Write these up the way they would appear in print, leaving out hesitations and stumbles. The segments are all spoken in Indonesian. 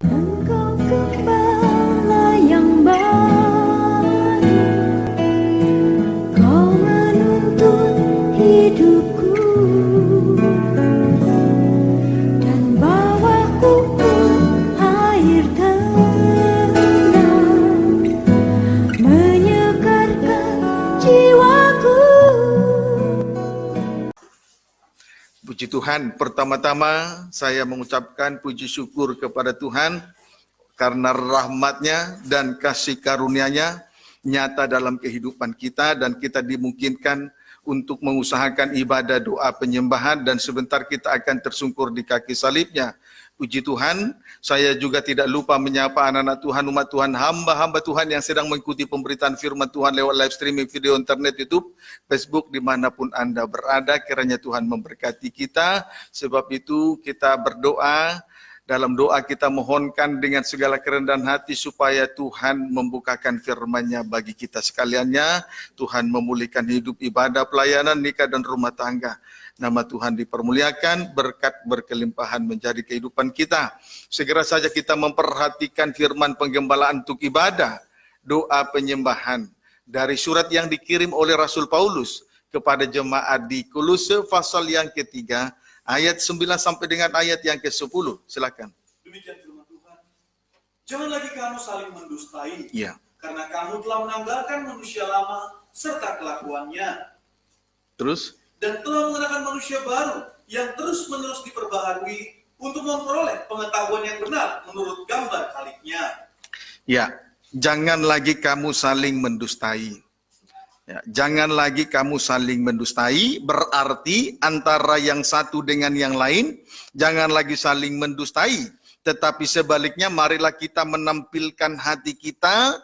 Engkau gembala yang baik, Kau menuntun hidupku dan bawaku ke air tenang, menyegarkan jiwaku. Puji Tuhan, pertama-tama saya mengucapkan puji syukur kepada Tuhan karena rahmat-Nya dan kasih karunia-Nya nyata dalam kehidupan kita dan kita dimungkinkan untuk mengusahakan ibadah doa penyembahan dan sebentar kita akan tersungkur di kaki salib-Nya. Puji Tuhan, saya juga tidak lupa menyapa anak-anak Tuhan, umat Tuhan, hamba-hamba Tuhan yang sedang mengikuti pemberitaan firman Tuhan lewat live streaming video internet, YouTube, Facebook, dimanapun Anda berada. Kiranya Tuhan memberkati kita. Sebab itu kita berdoa, dalam doa kita mohonkan dengan segala kerendahan hati supaya Tuhan membukakan firman-Nya bagi kita sekaliannya. Tuhan memulihkan hidup, ibadah, pelayanan, nikah, dan rumah tangga. Nama Tuhan dipermuliakan, berkat berkelimpahan menjadi kehidupan kita. Segera saja kita memperhatikan firman penggembalaan untuk ibadah, doa penyembahan dari surat yang dikirim oleh Rasul Paulus kepada jemaat di Kolose pasal yang ketiga, ayat 9 sampai dengan ayat yang ke-10. Silakan. Demikian firman Tuhan. Jangan lagi kamu saling mendustai, Ya. karena kamu telah menanggalkan manusia lama serta kelakuannya, Terus? dan telah mengenakan manusia baru yang terus-menerus diperbaharui untuk memperoleh pengetahuan yang benar menurut gambar kaliknya. Ya, jangan lagi kamu saling mendustai. Ya, jangan lagi kamu saling mendustai, berarti antara yang satu dengan yang lain, jangan lagi saling mendustai. Tetapi sebaliknya, marilah kita menampilkan hati kita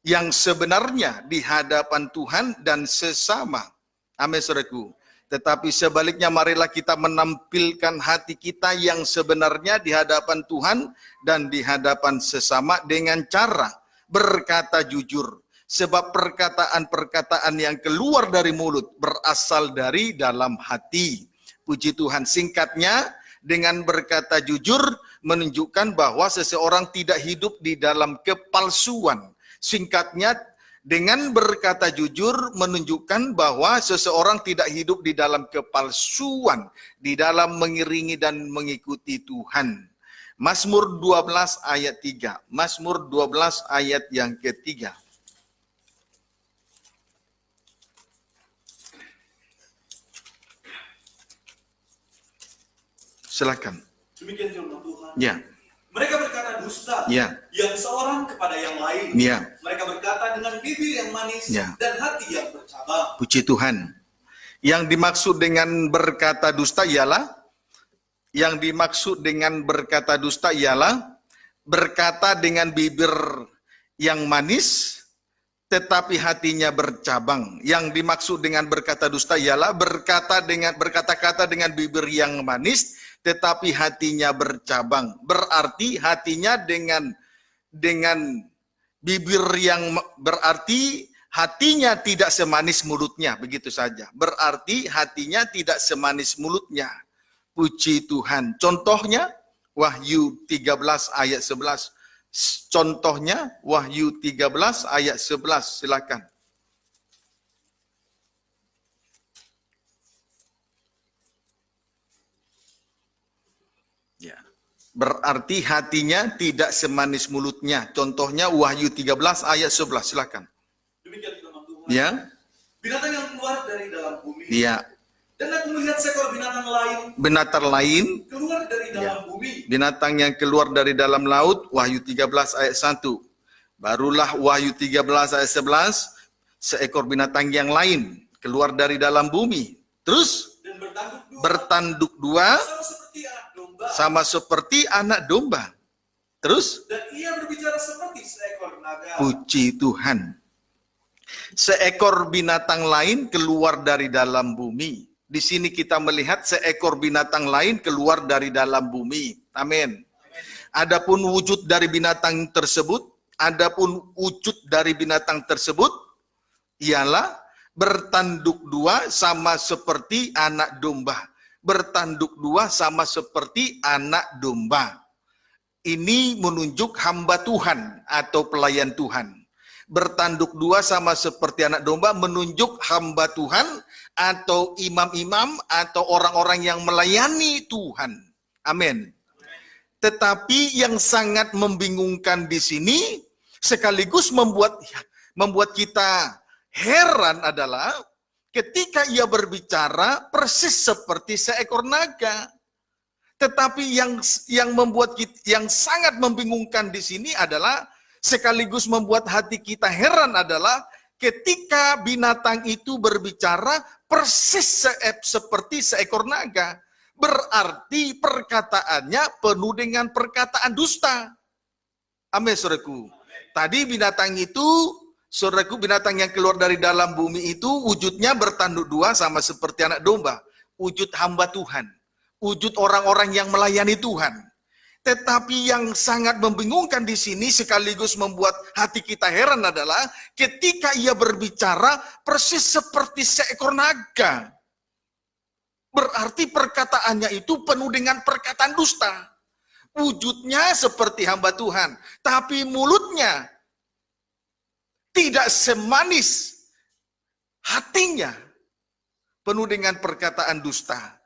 yang sebenarnya di hadapan Tuhan dan sesama. Amin, saudaraku. Tetapi sebaliknya, marilah kita menampilkan hati kita yang sebenarnya di hadapan Tuhan dan di hadapan sesama dengan cara berkata jujur. Sebab perkataan-perkataan yang keluar dari mulut berasal dari dalam hati. Puji Tuhan, singkatnya dengan berkata jujur menunjukkan bahwa seseorang tidak hidup di dalam kepalsuan. Singkatnya, dengan berkata jujur menunjukkan bahwa seseorang tidak hidup di dalam kepalsuan, di dalam mengiringi dan mengikuti Tuhan. Mazmur 12 ayat 3. Mazmur 12 ayat yang ketiga. Silakan. Demikian firman Tuhan. Ya. Mereka berkata dusta, Ya. yang seorang kepada yang lain. Ya. Mereka berkata dengan bibir yang manis Ya. dan hati yang bercabang. Puji Tuhan. Yang dimaksud dengan berkata dusta ialah berkata dengan bibir yang manis tetapi hatinya bercabang. Yang dimaksud dengan berkata dusta ialah berkata-kata dengan bibir yang manis tetapi hatinya bercabang. Berarti hatinya dengan bibir yang berarti hatinya tidak semanis mulutnya, begitu saja. Berarti hatinya tidak semanis mulutnya. Puji Tuhan. Contohnya Wahyu 13 ayat 11. Contohnya Wahyu 13 ayat 11. Silakan. Ya. Berarti hatinya tidak semanis mulutnya. Contohnya Wahyu 13 ayat 11. Silakan. Demikian firman Tuhan. Ya. Binatang yang keluar dari dalam bumi. Ya. Dan aku melihat seekor binatang lain Binatang lain. keluar dari dalam Ya. bumi. Binatang yang keluar dari dalam laut. Wahyu 13 ayat 1. Barulah Wahyu 13 ayat 11. Seekor binatang yang lain keluar dari dalam bumi. Terus Dan bertanduk dua sama seperti anak domba. sama seperti anak domba. Terus Dan ia berbicara seperti seekor naga. puji Tuhan. Seekor binatang lain keluar dari dalam bumi. Di sini kita melihat seekor binatang lain keluar dari dalam bumi. Amin. Adapun wujud dari binatang tersebut, ialah bertanduk dua sama seperti anak domba. Bertanduk dua sama seperti anak domba. ini menunjuk hamba Tuhan atau pelayan Tuhan. Bertanduk dua sama seperti anak domba menunjuk hamba Tuhan atau imam-imam atau orang-orang yang melayani Tuhan. Amin. Tetapi yang sangat membingungkan di sini sekaligus membuat kita heran adalah ketika ia berbicara persis seperti seekor naga. Tetapi yang sangat membingungkan di sini adalah sekaligus membuat hati kita heran adalah ketika binatang itu berbicara persis seperti seekor naga. Berarti perkataannya penuh dengan perkataan dusta. Amin, saudaraku. Tadi binatang itu, saudaraku, binatang yang keluar dari dalam bumi itu wujudnya bertanduk dua sama seperti anak domba. Wujud hamba Tuhan. Wujud orang-orang yang melayani Tuhan. Tetapi yang sangat membingungkan di sini sekaligus membuat hati kita heran adalah ketika ia berbicara persis seperti seekor naga. Berarti perkataannya itu penuh dengan perkataan dusta. Wujudnya seperti hamba Tuhan, tapi mulutnya tidak semanis hatinya, penuh dengan perkataan dusta.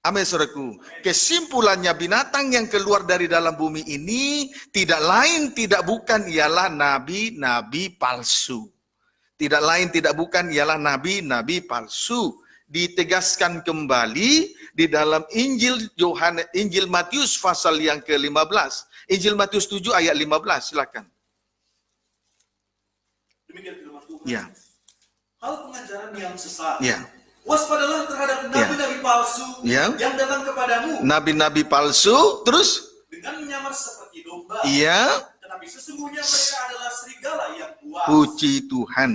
Amin, saudaraku. Kesimpulannya binatang yang keluar dari dalam bumi ini tidak lain tidak bukan ialah nabi-nabi palsu. Tidak lain tidak bukan ialah nabi-nabi palsu. Ditegaskan kembali di dalam Injil Matius pasal yang ke-15. Injil Matius 7 ayat 15, silakan. Demikian firman Tuhan. Ya. Hal pengajaran yang sesat. Ya. Waspadalah terhadap nabi-nabi palsu Ya. yang datang kepadamu Nabi-nabi palsu, terus? dengan menyamar seperti domba. Iya. Tetapi sesungguhnya mereka adalah serigala yang buas. Puji Tuhan.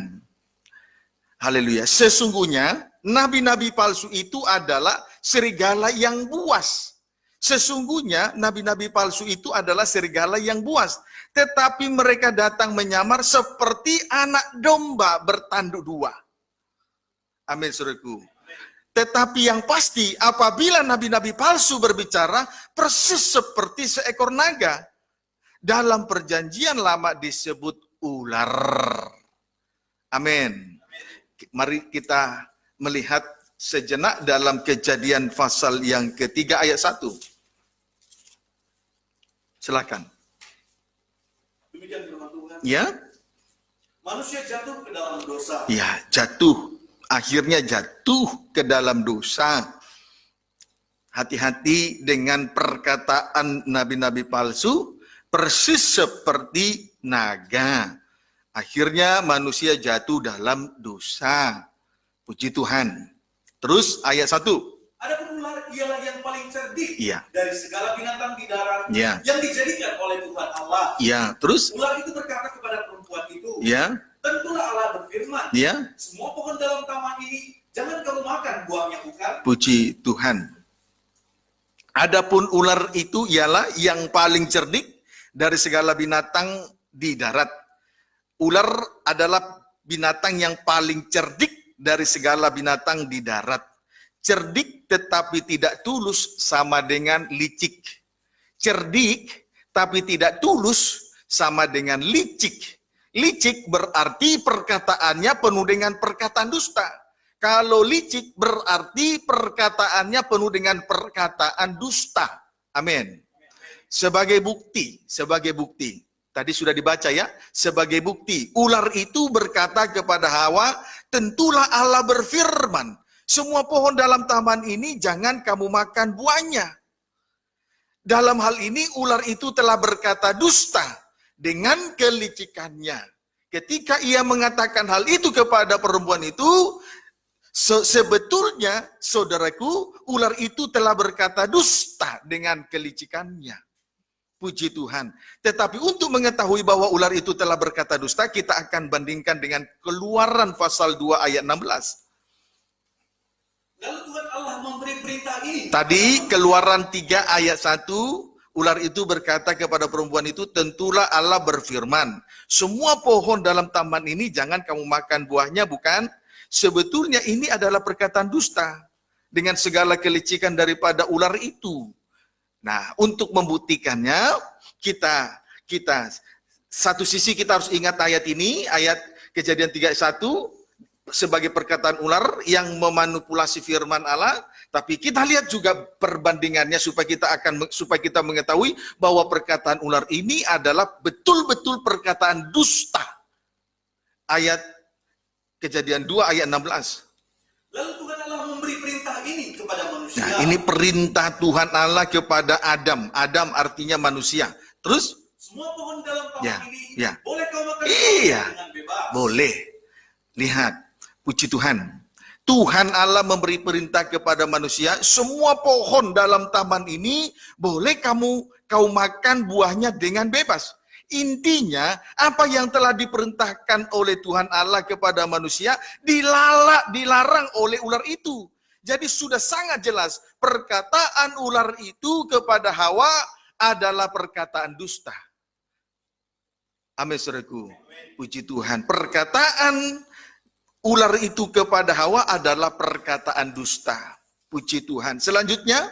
Haleluya. Sesungguhnya nabi-nabi palsu itu adalah serigala yang buas. Sesungguhnya nabi-nabi palsu itu adalah serigala yang buas. Tetapi mereka datang menyamar seperti anak domba bertanduk dua. Amin, saudaraku. Tetapi yang pasti apabila nabi-nabi palsu berbicara persis seperti seekor naga. Dalam perjanjian lama disebut ular. Amin. Mari kita melihat sejenak dalam Kejadian pasal yang ketiga ayat 1. Silakan. Demikian firman Tuhan. Ya? Manusia jatuh ke dalam dosa. Ya, jatuh. Akhirnya jatuh ke dalam dosa. Hati-hati dengan perkataan nabi-nabi palsu, persis seperti naga. Akhirnya manusia jatuh dalam dosa. Puji Tuhan. Terus ayat 1. Adapun ular ialah yang paling cerdik Iya. dari segala binatang di darat Iya. yang dijadikan oleh Tuhan Allah. Ya, terus? Ular itu berkata kepada perempuan itu, Ya, tentulah Allah berfirman, ya. semua pohon dalam taman ini jangan kamu makan buahnya, bukan? Puji Tuhan. Adapun ular itu ialah yang paling cerdik dari segala binatang di darat. Ular adalah binatang yang paling cerdik dari segala binatang di darat. Cerdik tetapi tidak tulus sama dengan licik. Cerdik tapi tidak tulus sama dengan licik. Licik berarti perkataannya penuh dengan perkataan dusta. Kalau licik berarti perkataannya penuh dengan perkataan dusta. Amin. Sebagai bukti. Tadi sudah dibaca ya. Sebagai bukti. Ular itu berkata kepada Hawa, tentulah Allah berfirman, semua pohon dalam taman ini jangan kamu makan buahnya. Dalam hal ini ular itu telah berkata dusta dengan kelicikannya. Ketika ia mengatakan hal itu kepada perempuan itu, sebetulnya, saudaraku, ular itu telah berkata dusta dengan kelicikannya. Puji Tuhan. Tetapi untuk mengetahui bahwa ular itu telah berkata dusta, kita akan bandingkan dengan Keluaran pasal 2 ayat 16. Lalu Tuhan Allah memberi perintah ini. Tadi Keluaran 3 ayat 1, ular itu berkata kepada perempuan itu, tentulah Allah berfirman, semua pohon dalam taman ini jangan kamu makan buahnya, bukan? Sebetulnya ini adalah perkataan dusta dengan segala kelicikan daripada ular itu. Nah, untuk membuktikannya, kita satu sisi kita harus ingat ayat ini, ayat Kejadian 3 ayat 1 sebagai perkataan ular yang memanipulasi firman Allah, tapi kita lihat juga perbandingannya supaya kita mengetahui bahwa perkataan ular ini adalah betul-betul perkataan dusta. Ayat Kejadian 2 ayat 16. Lalu Tuhan Allah memberi perintah ini kepada manusia. Nah, ini perintah Tuhan Allah kepada Adam. Adam artinya manusia. Terus Semua pohon dalam taman Ya, ini ya. boleh kau makan Iya. dengan bebas. boleh. Lihat, puji Tuhan. Tuhan Allah memberi perintah kepada manusia, semua pohon dalam taman ini boleh kau makan buahnya dengan bebas. Intinya, apa yang telah diperintahkan oleh Tuhan Allah kepada manusia dilarang oleh ular itu. Jadi sudah sangat jelas, perkataan ular itu kepada Hawa adalah perkataan dusta. Amin, saudaraku. Puji Tuhan. Perkataan ular itu kepada Hawa adalah perkataan dusta. Puji Tuhan. Selanjutnya,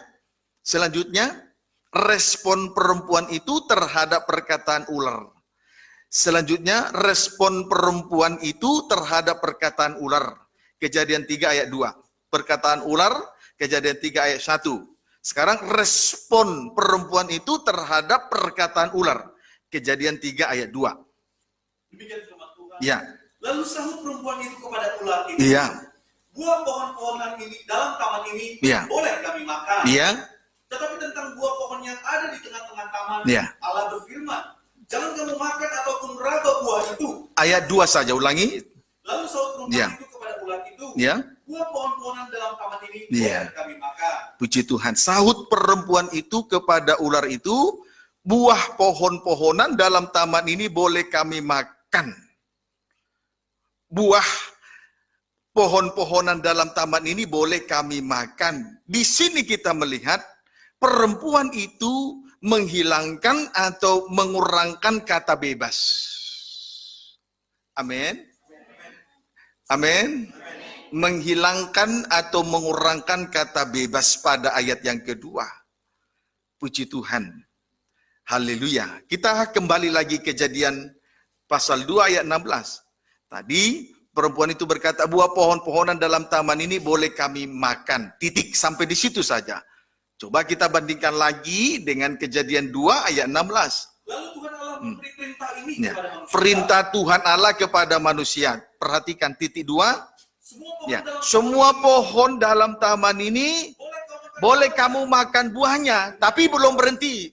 respon perempuan itu terhadap perkataan ular. Selanjutnya, respon perempuan itu terhadap perkataan ular. Kejadian 3 ayat 2. Perkataan ular, Kejadian 3 ayat 1. Sekarang respon perempuan itu terhadap perkataan ular. Kejadian 3 ayat 2. Demikian firman Tuhan. Ya. Lalu sahut perempuan itu kepada ular itu. Iya. Buah pohon-pohonan ini dalam taman ini Iya. boleh kami makan. Iya. Tetapi tentang buah pohon yang ada di tengah-tengah taman, Iya. Allah berfirman, jangan kamu makan ataupun meraba buah itu. Ayat 2 saja, ulangi. Lalu sahut perempuan Iya. itu kepada ular itu, Ya. buah pohon-pohonan dalam taman ini Iya. boleh kami makan. Puji Tuhan. Sahut perempuan itu kepada ular itu, buah pohon-pohonan dalam taman ini boleh kami makan. Buah pohon-pohonan dalam taman ini boleh kami makan. Di sini kita melihat perempuan itu menghilangkan atau mengurangkan kata bebas. Amin. Amin. Menghilangkan atau mengurangkan kata bebas pada ayat yang kedua. Puji Tuhan. Haleluya. Kita kembali lagi Kejadian pasal 2 ayat 16. Tadi perempuan itu berkata, buah pohon-pohonan dalam taman ini boleh kami makan. Titik, sampai di situ saja. Coba kita bandingkan lagi dengan Kejadian 2 ayat 16. Lalu Tuhan Allah memberi perintah ini Ya. kepada manusia. Perintah Tuhan Allah kepada manusia. Perhatikan titik 2. Semua pohon Ya. dalam Semua pohon dalam taman ini boleh kamu makan buahnya, tapi belum berhenti.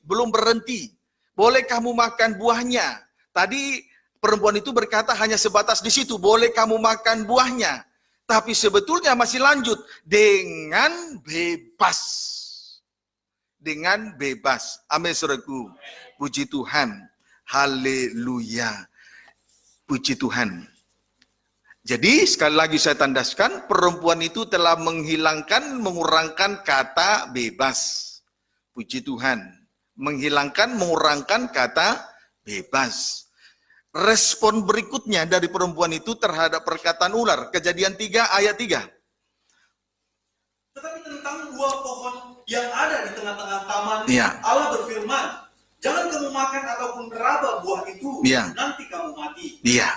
Boleh kamu makan buahnya. Tadi perempuan itu berkata hanya sebatas di situ, boleh kamu makan buahnya. Tapi sebetulnya masih lanjut dengan bebas. Dengan bebas. Amin, saudaraku. Puji Tuhan. Haleluya. Puji Tuhan. Jadi sekali lagi saya tandaskan, perempuan itu telah mengurangkan kata bebas. Puji Tuhan. Menghilangkan, mengurangkan kata bebas. Respon berikutnya dari perempuan itu terhadap perkataan ular. Kejadian 3 ayat 3. Tetapi tentang buah pohon yang ada di tengah-tengah taman, Iya. Allah berfirman, jangan kamu makan ataupun meraba buah itu, Iya. nanti kamu mati. Iya.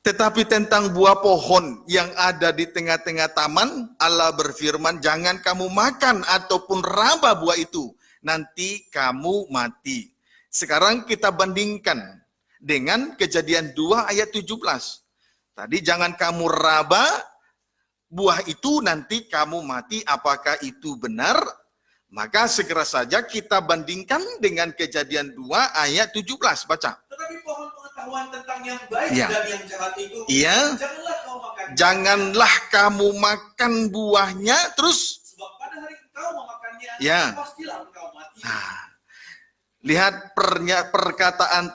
Tetapi tentang buah pohon yang ada di tengah-tengah taman, Allah berfirman, jangan kamu makan ataupun raba buah itu, nanti kamu mati. Sekarang kita bandingkan dengan Kejadian 2 ayat 17. Tadi jangan kamu raba buah itu, nanti kamu mati. Apakah itu benar? Maka segera saja kita bandingkan dengan Kejadian 2 ayat 17. Baca. Tetapi pohon pengetahuan tentang yang baik Iya. dan yang jahat itu, Iya. janganlah kau makan. Janganlah kamu makan buahnya, terus Sebab pada hari engkau memakannya, Iya. pastilah engkau mati. lihat perkataan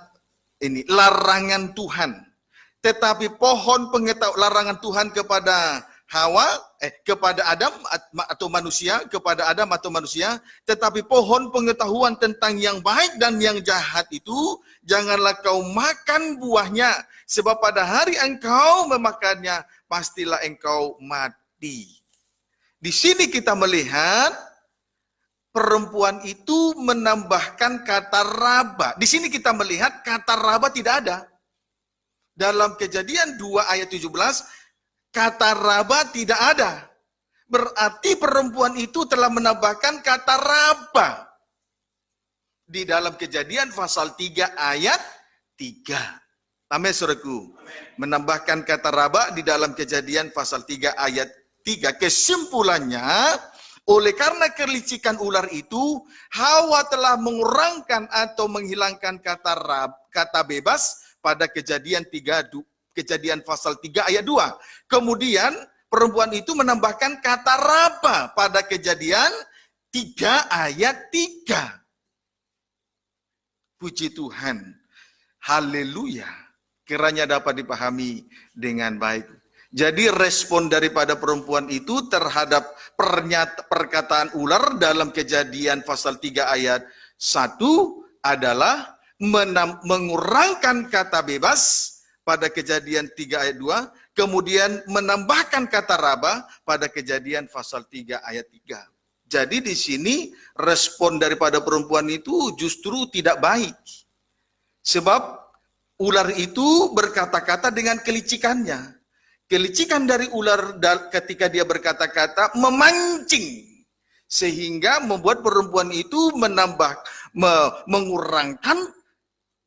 ini, larangan Tuhan. Tetapi pohon pengetahuan, larangan Tuhan kepada Hawa, kepada Adam atau manusia, kepada Adam atau manusia, tetapi pohon pengetahuan tentang yang baik dan yang jahat itu, janganlah kau makan buahnya, sebab pada hari engkau memakannya, pastilah engkau mati. Di sini kita melihat perempuan itu menambahkan kata raba. Di sini kita melihat kata raba tidak ada. Dalam Kejadian 2 ayat 17, kata raba tidak ada. Berarti perempuan itu telah menambahkan kata raba. Di dalam Kejadian pasal 3 ayat 3. Amin, saudaraku. Menambahkan kata raba di dalam Kejadian pasal 3 ayat 3. Kesimpulannya, oleh karena kelicikan ular itu, Hawa telah mengurangkan atau menghilangkan kata bebas pada Kejadian pasal 3 ayat 2. Kemudian perempuan itu menambahkan kata raba pada Kejadian 3 ayat 3. Puji Tuhan. Haleluya. Kiranya dapat dipahami dengan baik. Jadi respon daripada perempuan itu terhadap perkataan ular dalam Kejadian pasal 3 ayat 1 adalah mengurangkan kata bebas pada Kejadian 3 ayat 2, kemudian menambahkan kata raba pada Kejadian pasal 3 ayat 3. Jadi di sini respon daripada perempuan itu justru tidak baik. Sebab ular itu berkata-kata dengan kelicikannya. Kelicikan dari ular ketika dia berkata-kata memancing. Sehingga membuat perempuan itu mengurangkan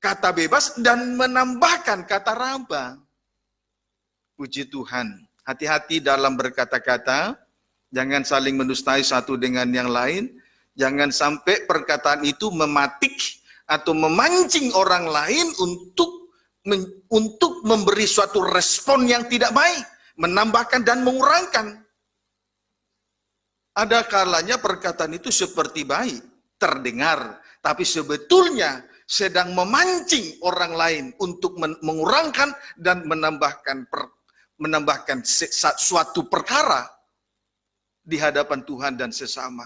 kata bebas dan menambahkan kata raba. Puji Tuhan. Hati-hati dalam berkata-kata. Jangan saling mendustai satu dengan yang lain. Jangan sampai perkataan itu mematik atau memancing orang lain untuk memberi suatu respon yang tidak baik, menambahkan dan mengurangkan. Ada kalanya perkataan itu seperti baik, terdengar, tapi sebetulnya sedang memancing orang lain untuk mengurangkan dan menambahkan suatu perkara di hadapan Tuhan dan sesama.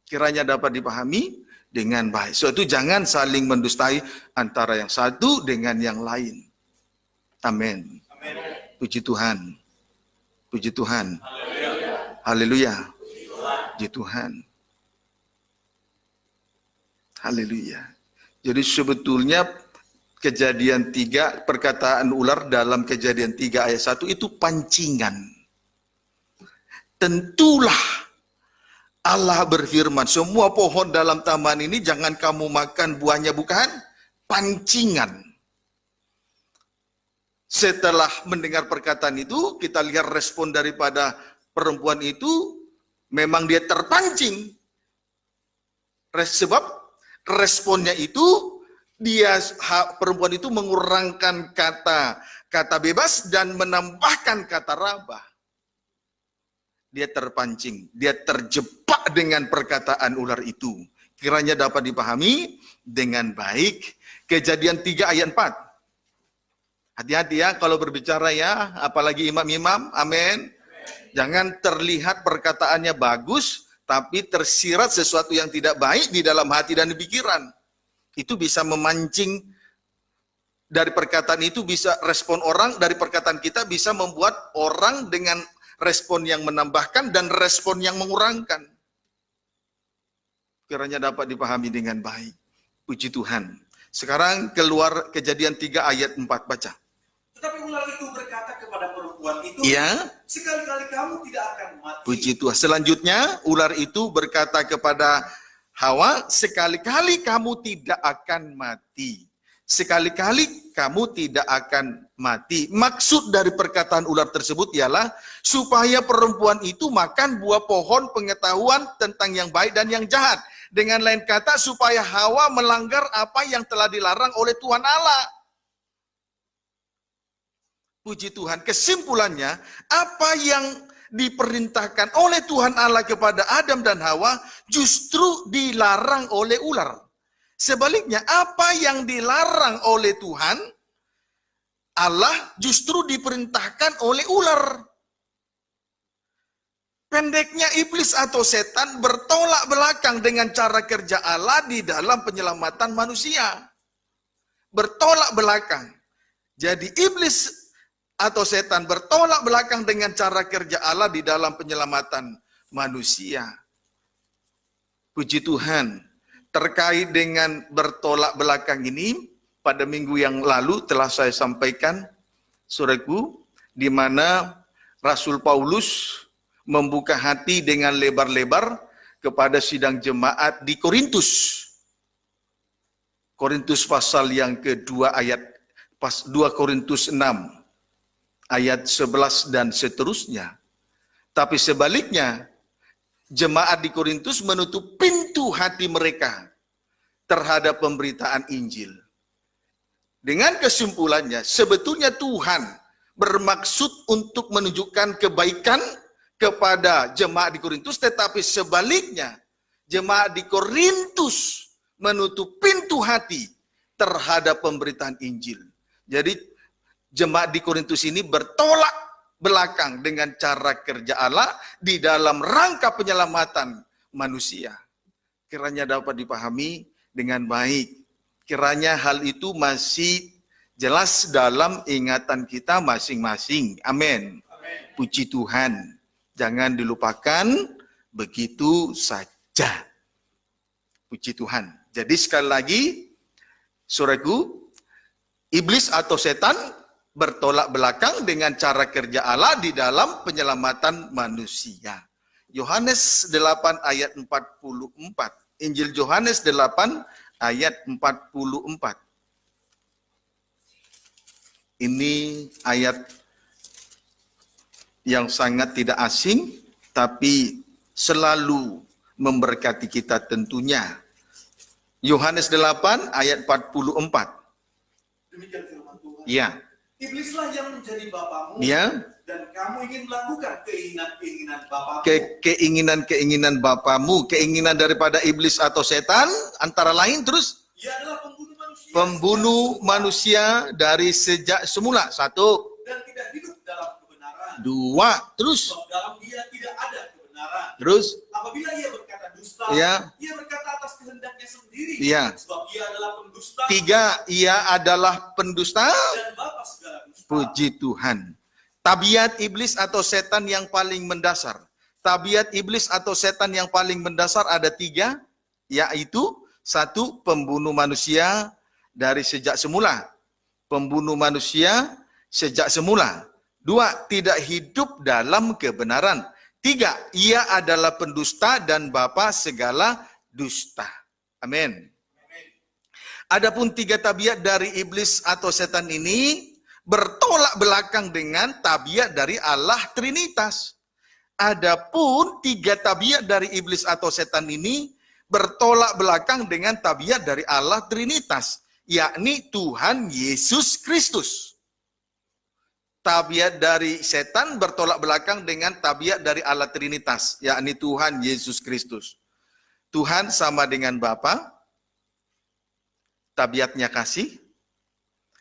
Kiranya dapat dipahami dengan baik. So itu jangan saling mendustai antara yang satu dengan yang lain. Amin. Puji Tuhan. Puji Tuhan. Haleluya. Puji Tuhan. Haleluya. Jadi sebetulnya Kejadian 3, perkataan ular dalam Kejadian 3 ayat 1 itu pancingan. Tentulah Allah berfirman, semua pohon dalam taman ini jangan kamu makan buahnya, bukan? Pancingan. Setelah mendengar perkataan itu, kita lihat respon daripada perempuan itu, memang dia terpancing. Sebab responnya itu, perempuan itu mengurangkan kata bebas dan menambahkan kata raba. Dia terpancing, dia terjebak dengan perkataan ular itu. Kiranya dapat dipahami dengan baik. Kejadian 3 ayat 4. Hati-hati ya kalau berbicara ya, apalagi imam-imam, amin. Jangan terlihat perkataannya bagus, tapi tersirat sesuatu yang tidak baik di dalam hati dan pikiran. Itu bisa memancing, dari perkataan itu bisa respon orang, dari perkataan kita bisa membuat orang dengan respon yang menambahkan dan respon yang mengurangkan. Kiranya dapat dipahami dengan baik. Puji Tuhan. Sekarang keluar Kejadian 3 ayat 4, baca. Tetapi ular itu berkata kepada perempuan itu, Ya. sekali-kali kamu tidak akan mati. Puji Tuhan. Selanjutnya ular itu berkata kepada Hawa, sekali-kali kamu tidak akan mati. Sekali-kali kamu tidak akan mati. Maksud dari perkataan ular tersebut ialah supaya perempuan itu makan buah pohon pengetahuan tentang yang baik dan yang jahat. Dengan lain kata, supaya Hawa melanggar apa yang telah dilarang oleh Tuhan Allah. Puji Tuhan. Kesimpulannya, apa yang diperintahkan oleh Tuhan Allah kepada Adam dan Hawa justru dilarang oleh ular. Sebaliknya, apa yang dilarang oleh Tuhan Allah justru diperintahkan oleh ular. Pendeknya iblis atau setan bertolak belakang dengan cara kerja Allah di dalam penyelamatan manusia. Bertolak belakang. Jadi iblis atau setan bertolak belakang dengan cara kerja Allah di dalam penyelamatan manusia. Puji Tuhan. Terkait dengan bertolak belakang ini, pada minggu yang lalu telah saya sampaikan, saudaraku, di mana Rasul Paulus membuka hati dengan lebar-lebar kepada sidang jemaat di Korintus. Korintus pasal yang kedua ayat 2 Korintus 6 ayat 11 dan seterusnya. Tapi sebaliknya, jemaat di Korintus menutup pintu hati mereka terhadap pemberitaan Injil. Dengan kesimpulannya, sebetulnya Tuhan bermaksud untuk menunjukkan kebaikan kepada jemaat di Korintus, tetapi sebaliknya, jemaat di Korintus menutup pintu hati terhadap pemberitaan Injil. Jadi, jemaat di Korintus ini bertolak belakang dengan cara kerja Allah di dalam rangka penyelamatan manusia. Kiranya dapat dipahami dengan baik. Kiranya hal itu masih jelas dalam ingatan kita masing-masing. Amin. Puji Tuhan. Jangan dilupakan begitu saja. Puji Tuhan. Jadi sekali lagi, saudaraku, iblis atau setan bertolak belakang dengan cara kerja Allah di dalam penyelamatan manusia. Yohanes 8 ayat 44. Injil Yohanes 8 ayat 44. Ini ayat yang sangat tidak asing, tapi selalu memberkati kita tentunya. Yohanes 8 ayat 44. Demikian firman Tuhan. Ya. Iblislah yang menjadi bapamu, Ya. dan kamu ingin melakukan keinginan-keinginan bapamu. Keinginan bapamu, keinginan daripada iblis atau setan, antara lain terus Ia adalah pembunuh manusia. pembunuh manusia dari sejak semula. 1, Dan tidak hidup dalam kebenaran. 2, terus Sebab dalam dia tidak ada kebenaran. terus Apabila ia berkata dusta, Ya. ia berkata atas kehendaknya sendiri. Ya. Sebab ia adalah pendusta 3, ia adalah pendusta. dan bapa segala dusta. Puji Tuhan. Tabiat iblis atau setan yang paling mendasar. Tabiat iblis atau setan yang paling mendasar ada 3, yaitu 1, pembunuh manusia dari sejak semula. Pembunuh manusia sejak semula. 2, tidak hidup dalam kebenaran. 3, ia adalah pendusta dan bapa segala dusta. Amin. Adapun 3 tabiat dari iblis atau setan ini bertolak belakang dengan tabiat dari Allah Trinitas. Adapun 3 tabiat dari iblis atau setan ini bertolak belakang dengan tabiat dari Allah Trinitas, yakni Tuhan Yesus Kristus. Tabiat dari setan bertolak belakang dengan tabiat dari Allah Trinitas, yakni Tuhan Yesus Kristus. Tuhan sama dengan Bapa, tabiatnya kasih.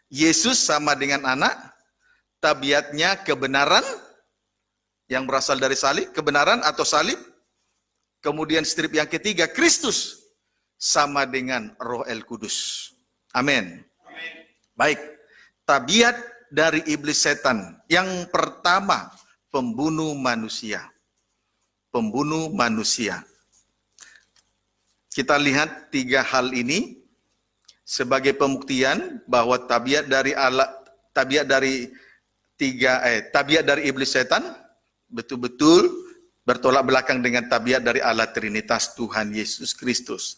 Yesus sama dengan anak, tabiatnya kebenaran yang berasal dari salib, kebenaran atau salib. Kemudian strip yang ketiga, Kristus sama dengan Roh El Kudus. Amin. Baik, tabiat dari iblis setan. Yang pertama, pembunuh manusia. Pembunuh manusia. Kita lihat 3 hal ini sebagai pembuktian bahwa tabiat dari Allah, tabiat dari iblis setan betul-betul bertolak belakang dengan tabiat dari Allah Trinitas Tuhan Yesus Kristus.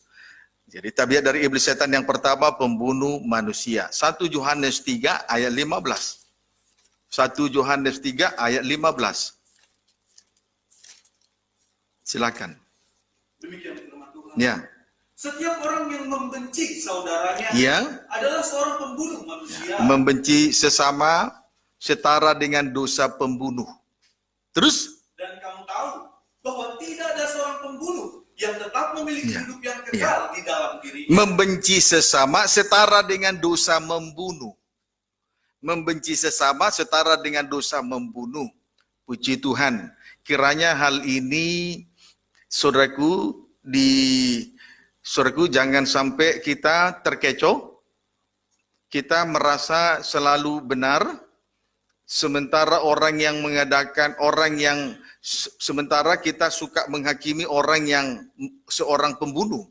Jadi tabiat dari iblis setan yang pertama pembunuh manusia. 1 Yohanes 3 ayat 15. 1 Yohanes 3 ayat 15. Silakan. Demikian firman Tuhan. Ya. Setiap orang yang membenci saudaranya Ya. adalah seorang pembunuh manusia. Membenci sesama setara dengan dosa pembunuh. Terus? Dan kamu tahu bahwa tidak ada seorang pembunuh yang tetap memiliki Ya. hidup yang kekal di dalam dirinya. Membenci sesama setara dengan dosa membunuh. Membenci sesama setara dengan dosa membunuh. Puji Tuhan. Kiranya hal ini, saudaraku, jangan sampai kita terkecoh. Kita merasa selalu benar, Sementara orang yang mengadakan, sementara kita suka menghakimi orang yang seorang pembunuh.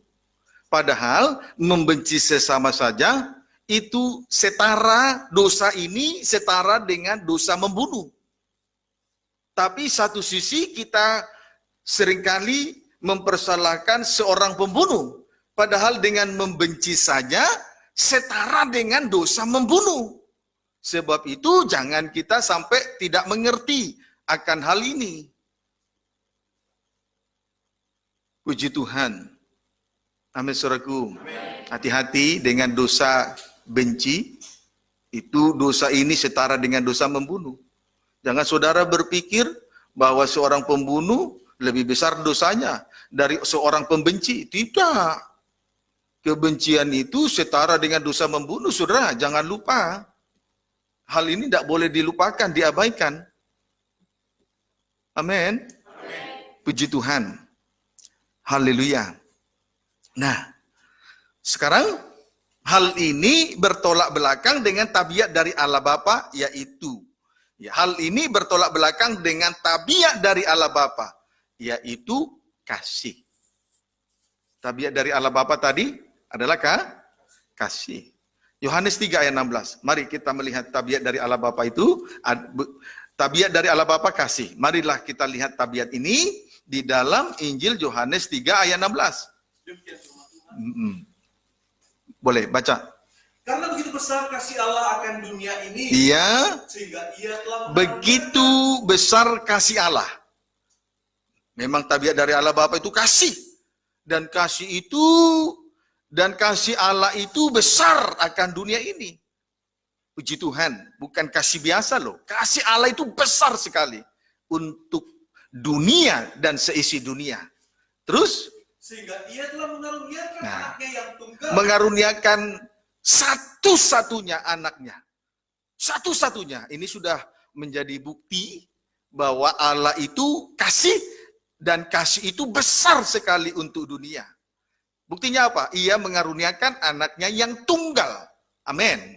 Padahal membenci sesama saja itu setara, dosa ini setara dengan dosa membunuh. Tapi satu sisi kita seringkali mempersalahkan seorang pembunuh. Padahal dengan membenci saja setara dengan dosa membunuh. Sebab itu jangan kita sampai tidak mengerti akan hal ini. Puji Tuhan. Amin, saudaraku. Hati-hati dengan dosa benci. Itu dosa ini setara dengan dosa membunuh. Jangan saudara berpikir bahwa seorang pembunuh lebih besar dosanya dari seorang pembenci. Tidak. Kebencian itu setara dengan dosa membunuh, saudara. Jangan lupa. Hal ini tidak boleh dilupakan, diabaikan. Amin. Puji Tuhan. Haleluya. Nah, sekarang hal ini bertolak belakang dengan tabiat dari Allah Bapa, yaitu hal ini bertolak belakang dengan tabiat dari Allah Bapa, yaitu kasih. Tabiat dari Allah Bapa tadi adalah kasih. Yohanes 3 ayat 16. Mari kita melihat tabiat dari Allah Bapa itu. Tabiat dari Allah Bapa kasih. Marilah kita lihat tabiat ini di dalam Injil Yohanes 3 ayat 16. Boleh baca. Karena begitu besar kasih Allah akan dunia ini, Iya. sehingga Ia telah Begitu besar kasih Allah. Memang tabiat dari Allah Bapa itu kasih. Dan kasih Allah itu besar akan dunia ini. Puji Tuhan, bukan kasih biasa loh. Kasih Allah itu besar sekali untuk dunia dan seisi dunia. Terus sehingga Ia telah mengaruniakan anaknya yang tunggal. Mengaruniakan satu-satunya anaknya. Satu-satunya. Ini sudah menjadi bukti bahwa Allah itu kasih dan kasih itu besar sekali untuk dunia. Buktinya apa? Ia mengaruniakan anaknya yang tunggal. Amin.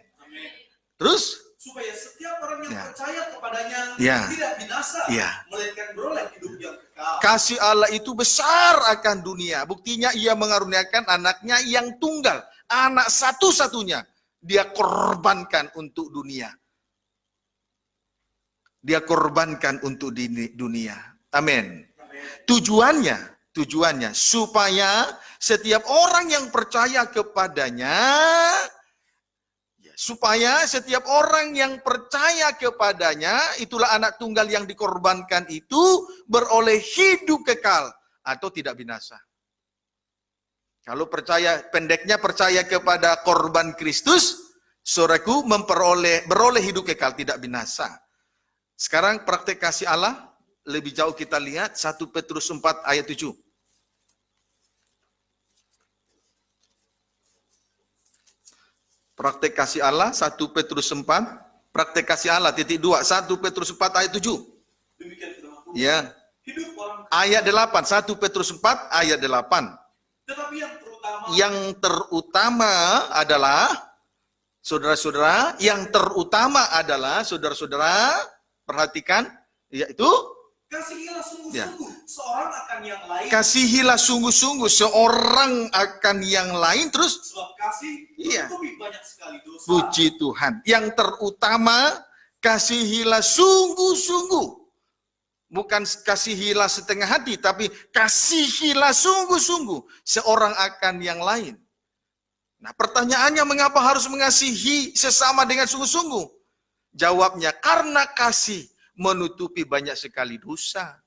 Terus? Supaya setiap orang yang percaya kepadanya tidak binasa, melainkan beroleh hidup yang kekal. Kasih Allah itu besar akan dunia. Buktinya ia mengaruniakan anaknya yang tunggal. Anak satu-satunya. Dia korbankan untuk dunia. Dia korbankan untuk dunia. Amin. Tujuannya supaya setiap orang yang percaya kepadanya, itulah anak tunggal yang dikorbankan itu beroleh hidup kekal atau tidak binasa. Kalau pendeknya percaya kepada korban Kristus, saudaraku beroleh hidup kekal, tidak binasa. Sekarang praktek kasih Allah, lebih jauh kita lihat 1 Petrus 4 ayat 7. Praktek kasih Allah 1 Petrus 4, praktek kasih Allah _2, 1 Petrus 4 ayat 7. Demikian firman Tuhan. Ya. Hidup orang Ayat 8, 1 Petrus 4 ayat 8. tetapi yang terutama adalah saudara-saudara, perhatikan, yaitu kasihilah sungguh-sungguh seorang akan yang lain. Kasihilah sungguh-sungguh seorang akan yang lain, terus Sebab kasih menutupi banyak sekali dosa. Puji Tuhan. Yang terutama, kasihilah sungguh-sungguh. Bukan kasihilah setengah hati, tapi kasihilah sungguh-sungguh seorang akan yang lain. Nah, pertanyaannya, mengapa harus mengasihi sesama dengan sungguh-sungguh? Jawabnya, karena kasih menutupi banyak sekali dosa.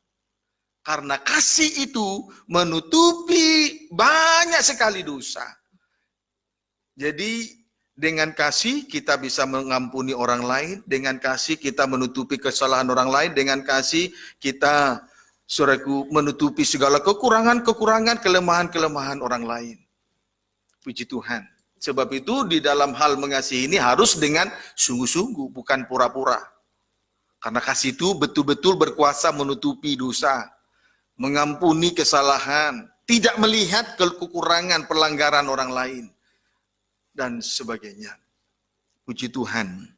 Karena kasih itu menutupi banyak sekali dosa. Jadi dengan kasih kita bisa mengampuni orang lain, dengan kasih kita menutupi kesalahan orang lain, dengan kasih kita, saudaraku, menutupi segala kekurangan-kekurangan, kelemahan-kelemahan orang lain. Puji Tuhan. Sebab itu di dalam hal mengasihi ini harus dengan sungguh-sungguh, bukan pura-pura. Karena kasih itu betul-betul berkuasa menutupi dosa, mengampuni kesalahan, tidak melihat kekurangan pelanggaran orang lain, dan sebagainya. Puji Tuhan.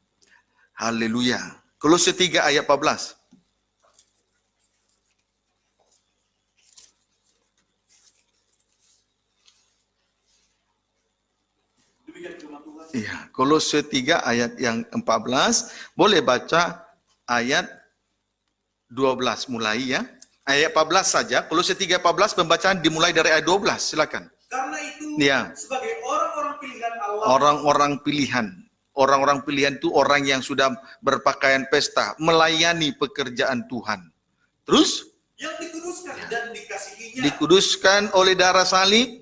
Haleluya. Kolose 3 ayat 14. Demikian firman Tuhan. Iya, Kolose 3 ayat yang 14. Boleh baca ayat 12 mulai ya. Ayat 14 saja. Kolose 3:14 pembacaan dimulai dari ayat 12. Silakan. Karena itu, Ya. sebagai orang-orang pilihan Allah, Orang-orang pilihan. Orang-orang pilihan itu orang yang sudah berpakaian pesta, melayani pekerjaan Tuhan. Terus yang dikuduskan dan dikasihinya, dikuduskan oleh darah salib,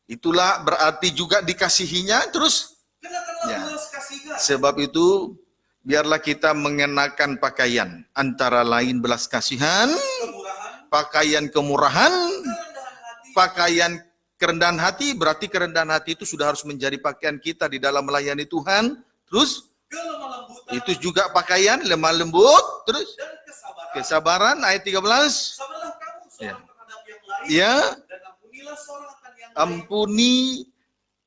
itulah berarti juga dikasihinya. Terus kenakanlah Ya. belas kasihan, sebab itu biarlah kita mengenakan pakaian, antara lain belas kasihan, kemurahan, pakaian kemurahan, kerendahan hati, pakaian kerendahan hati. Berarti kerendahan hati itu sudah harus menjadi pakaian kita di dalam melayani Tuhan. Terus kelemah lembutan, itu juga pakaian lemah lembut. Terus dan kesabaran. kesabaran ayat 13. Sabarlah kamu Ya. seorang terhadap yang lain, Ya, dan ampunilah seorang akan yang lain. ampuni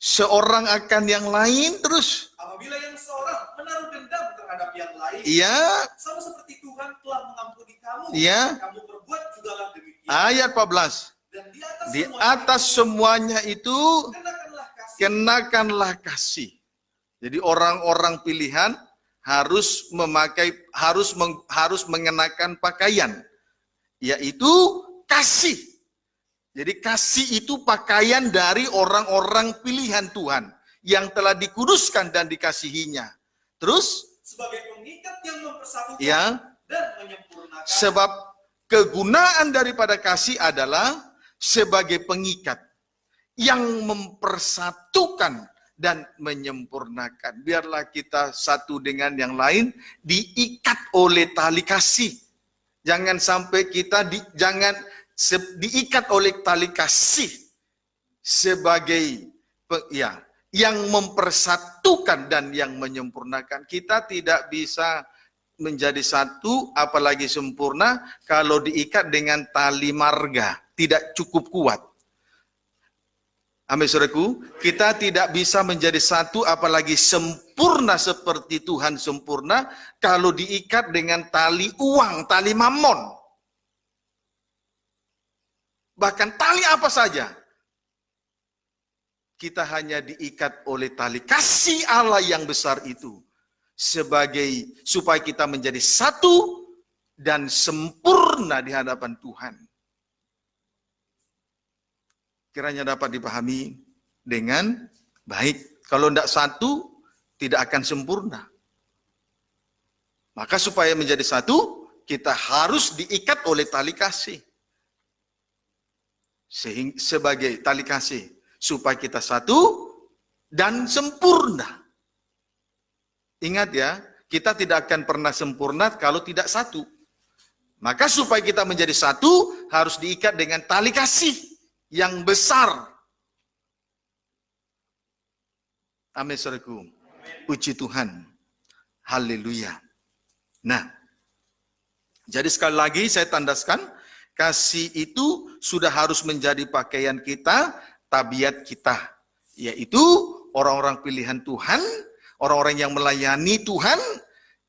seorang akan yang lain. Terus Apabila yang seorang menaruh dendam terhadap yang lain, ya, sama seperti Tuhan telah mengampuni kamu, Ya. kamu berbuat jugalah demikian. ayat 14. Dan Di atas semuanya itu kenakanlah kasih, kenakanlah kasih. Jadi orang-orang pilihan harus harus mengenakan pakaian, yaitu kasih. Jadi kasih itu pakaian dari orang-orang pilihan Tuhan yang telah dikuduskan dan dikasihinya. Terus sebagai pengikat yang mempersatukan ya, dan menyempurnakan. sebab kegunaan daripada kasih adalah sebagai pengikat yang mempersatukan dan menyempurnakan. Biarlah kita satu dengan yang lain diikat oleh tali kasih. Jangan sampai kita diikat oleh tali kasih sebagai yang mempersatukan dan yang menyempurnakan. Kita tidak bisa menjadi satu apalagi sempurna kalau diikat dengan tali marga, tidak cukup kuat. Amin, saudaraku. Kita tidak bisa menjadi satu apalagi sempurna seperti Tuhan sempurna kalau diikat dengan tali uang, tali mamon. Bahkan tali apa saja. Kita hanya diikat oleh tali kasih Allah yang besar itu. Supaya kita menjadi satu dan sempurna di hadapan Tuhan. Kiranya dapat dipahami dengan baik. Kalau tidak satu, tidak akan sempurna. Maka supaya menjadi satu, kita harus diikat oleh tali kasih. Sebagai tali kasih. Supaya kita satu dan sempurna. Ingat ya, kita tidak akan pernah sempurna kalau tidak satu. Maka supaya kita menjadi satu, harus diikat dengan tali kasih yang besar. Amin, saudaraku. Puji Tuhan. Haleluya. Nah, jadi sekali lagi saya tandaskan, kasih itu sudah harus menjadi pakaian kita, tabiat kita. Yaitu orang-orang pilihan Tuhan, orang-orang yang melayani Tuhan,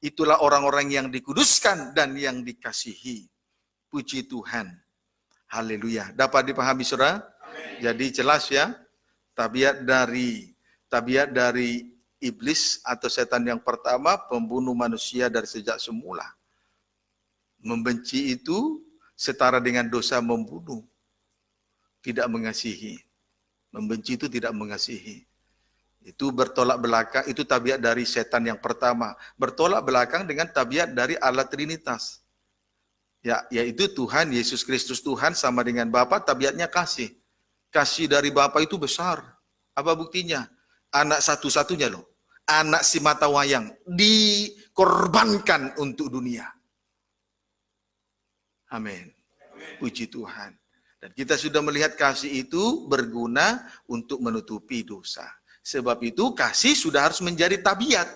itulah orang-orang yang dikuduskan dan yang dikasihi. Puji Tuhan. Haleluya. Dapat dipahami, saudara? Amin. Jadi jelas ya, tabiat dari iblis atau setan yang pertama, pembunuh manusia dari sejak semula. Membenci itu setara dengan dosa membunuh. Tidak mengasihi. Membenci itu tidak mengasihi. Itu bertolak belakang, itu tabiat dari setan yang pertama. Bertolak belakang dengan tabiat dari Allah Trinitas. Ya, yaitu Tuhan, Yesus Kristus Tuhan sama dengan Bapa, tabiatnya kasih. Kasih dari Bapa itu besar. Apa buktinya? Anak satu-satunya loh. Anak si mata wayang. Dikorbankan untuk dunia. Amin. Puji Tuhan. Dan kita sudah melihat kasih itu berguna untuk menutupi dosa. Sebab itu kasih sudah harus menjadi tabiat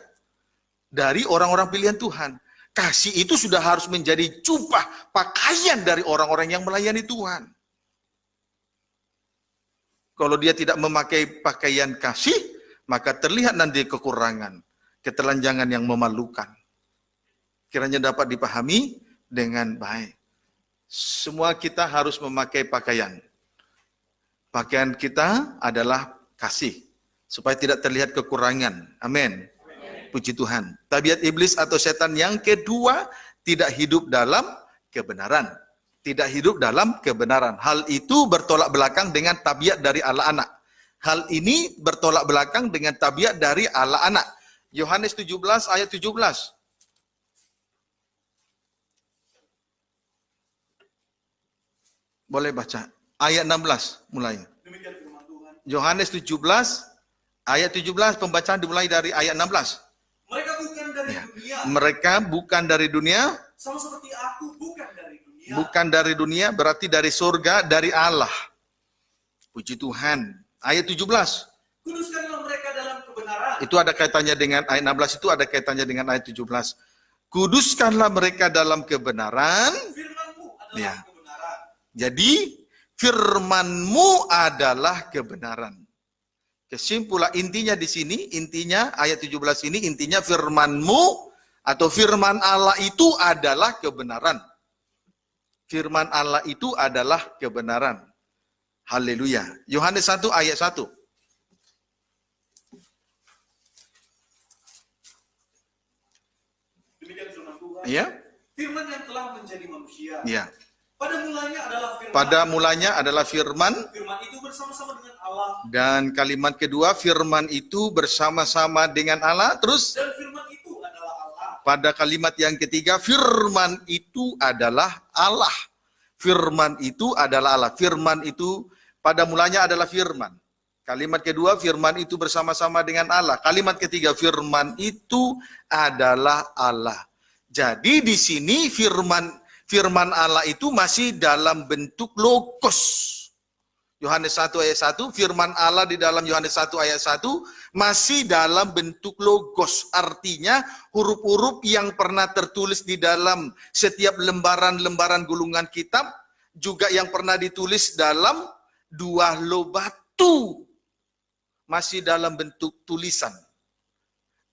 dari orang-orang pilihan Tuhan. Kasih itu sudah harus menjadi jubah, pakaian dari orang-orang yang melayani Tuhan. Kalau dia tidak memakai pakaian kasih, maka terlihat nanti kekurangan, ketelanjangan yang memalukan. Kiranya dapat dipahami dengan baik. Semua kita harus memakai pakaian. Pakaian kita adalah kasih, supaya tidak terlihat kekurangan. Amin. Puji Tuhan. Tabiat iblis atau setan yang kedua, tidak hidup dalam kebenaran. Tidak hidup dalam kebenaran. Hal itu bertolak belakang dengan tabiat dari Allah anak. Hal ini bertolak belakang dengan tabiat dari Allah anak. Yohanes 17 ayat 17. Boleh baca. Ayat 16 mulai. Demikian firman Tuhan. Yohanes 17 ayat 17, pembacaan dimulai dari ayat 16. Mereka bukan dari dunia, Mereka bukan dari dunia, sama seperti aku bukan dari dunia. bukan dari dunia berarti dari surga, dari Allah. Puji Tuhan. Ayat 17. Kuduskanlah mereka dalam kebenaran. Itu ada kaitannya dengan ayat 16, itu ada kaitannya dengan ayat 17. Kuduskanlah mereka dalam kebenaran. Firman-Mu adalah Ya. kebenaran. Jadi firman-Mu adalah kebenaran. Kesimpulan intinya di sini, intinya ayat 17 ini intinya firman-Mu atau firman Allah itu adalah kebenaran. Firman Allah itu adalah kebenaran. Haleluya. Yohanes 1 ayat 1. Demikian firman Tuhan. Ya? Firman yang telah menjadi manusia. Ya. Pada mulanya adalah firman. Pada mulanya adalah firman. Firman itu bersama-sama dengan Allah. Dan kalimat kedua, firman itu bersama-sama dengan Allah. Terus Dan firman itu adalah Allah. pada kalimat yang ketiga, firman itu adalah Allah. Firman itu adalah Allah. Firman itu pada mulanya adalah firman. Kalimat kedua, firman itu bersama-sama dengan Allah. Kalimat ketiga, firman itu adalah Allah. Jadi di sini firman Allah itu masih dalam bentuk logos. Yohanes 1 ayat 1, firman Allah di dalam Yohanes 1 ayat 1 masih dalam bentuk logos. Artinya huruf-huruf yang pernah tertulis di dalam setiap lembaran-lembaran gulungan kitab juga yang pernah ditulis dalam dua lo batu. Masih dalam bentuk tulisan.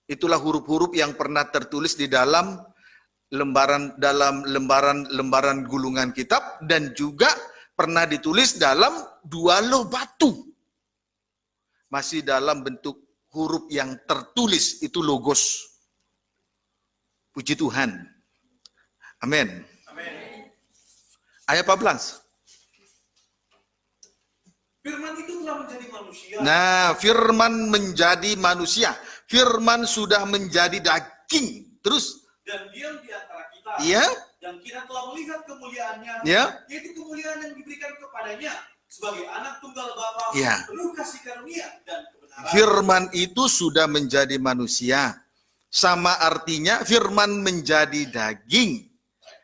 Itulah huruf-huruf yang pernah tertulis di dalam lembaran gulungan kitab dan juga pernah ditulis dalam dua lo batu. Masih dalam bentuk huruf yang tertulis, itu logos. Puji Tuhan. Amin. Amin. Ayat 14. Firman itu telah menjadi manusia. Nah, firman menjadi manusia. Firman sudah menjadi daging. Terus, Dan diam di antara kita. iya, Dan kita telah melihat kemuliaannya. ya, Yaitu kemuliaan yang diberikan kepadanya. Sebagai anak tunggal Bapa. Ya. Penuh kasih karunia dan kebenaran. firman itu sudah menjadi manusia. Sama artinya firman menjadi daging.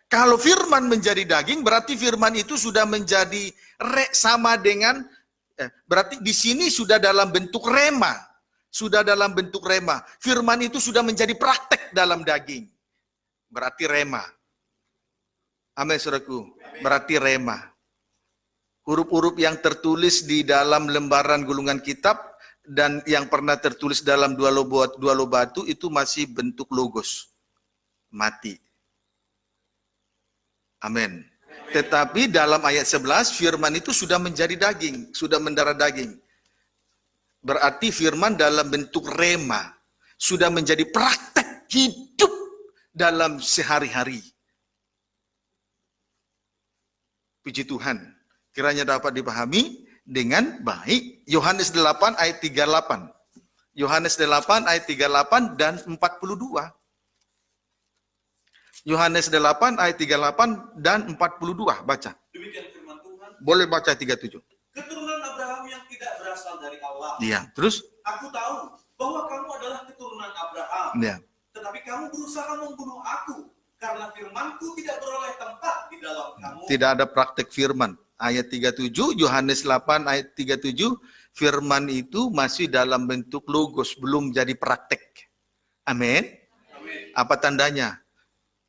Kalau firman menjadi daging, berarti firman itu sudah menjadi sama dengan, berarti di sini sudah dalam bentuk rema. Sudah dalam bentuk rema. Firman itu sudah menjadi praktek dalam daging. Berarti rema. Amin, saudaraku. Berarti rema. Huruf-huruf yang tertulis di dalam lembaran gulungan kitab dan yang pernah tertulis dalam dua lo batu itu masih bentuk logos. Mati. Amin. Tetapi dalam ayat 11 firman itu sudah menjadi daging, sudah mendarah daging. Berarti firman dalam bentuk rema, sudah menjadi praktek hidup dalam sehari-hari. Puji Tuhan. Kiranya dapat dipahami dengan baik. Yohanes 8 ayat 38. Yohanes 8 ayat 38 dan 42. Yohanes 8 ayat 38 dan 42. Baca. Demikian firman Tuhan. Boleh baca 37. Keturunan Abraham yang tidak berasal dari Allah. Iya, terus? Aku tahu bahwa kamu adalah keturunan Abraham. Iya. Tetapi kamu berusaha membunuh aku. Karena firmanku tidak beroleh tempat di dalam kamu. Tidak ada praktek firman. Ayat 37, Yohanes 8 ayat 37, firman itu masih dalam bentuk logos, belum jadi praktek. Amin. Amin. Apa tandanya?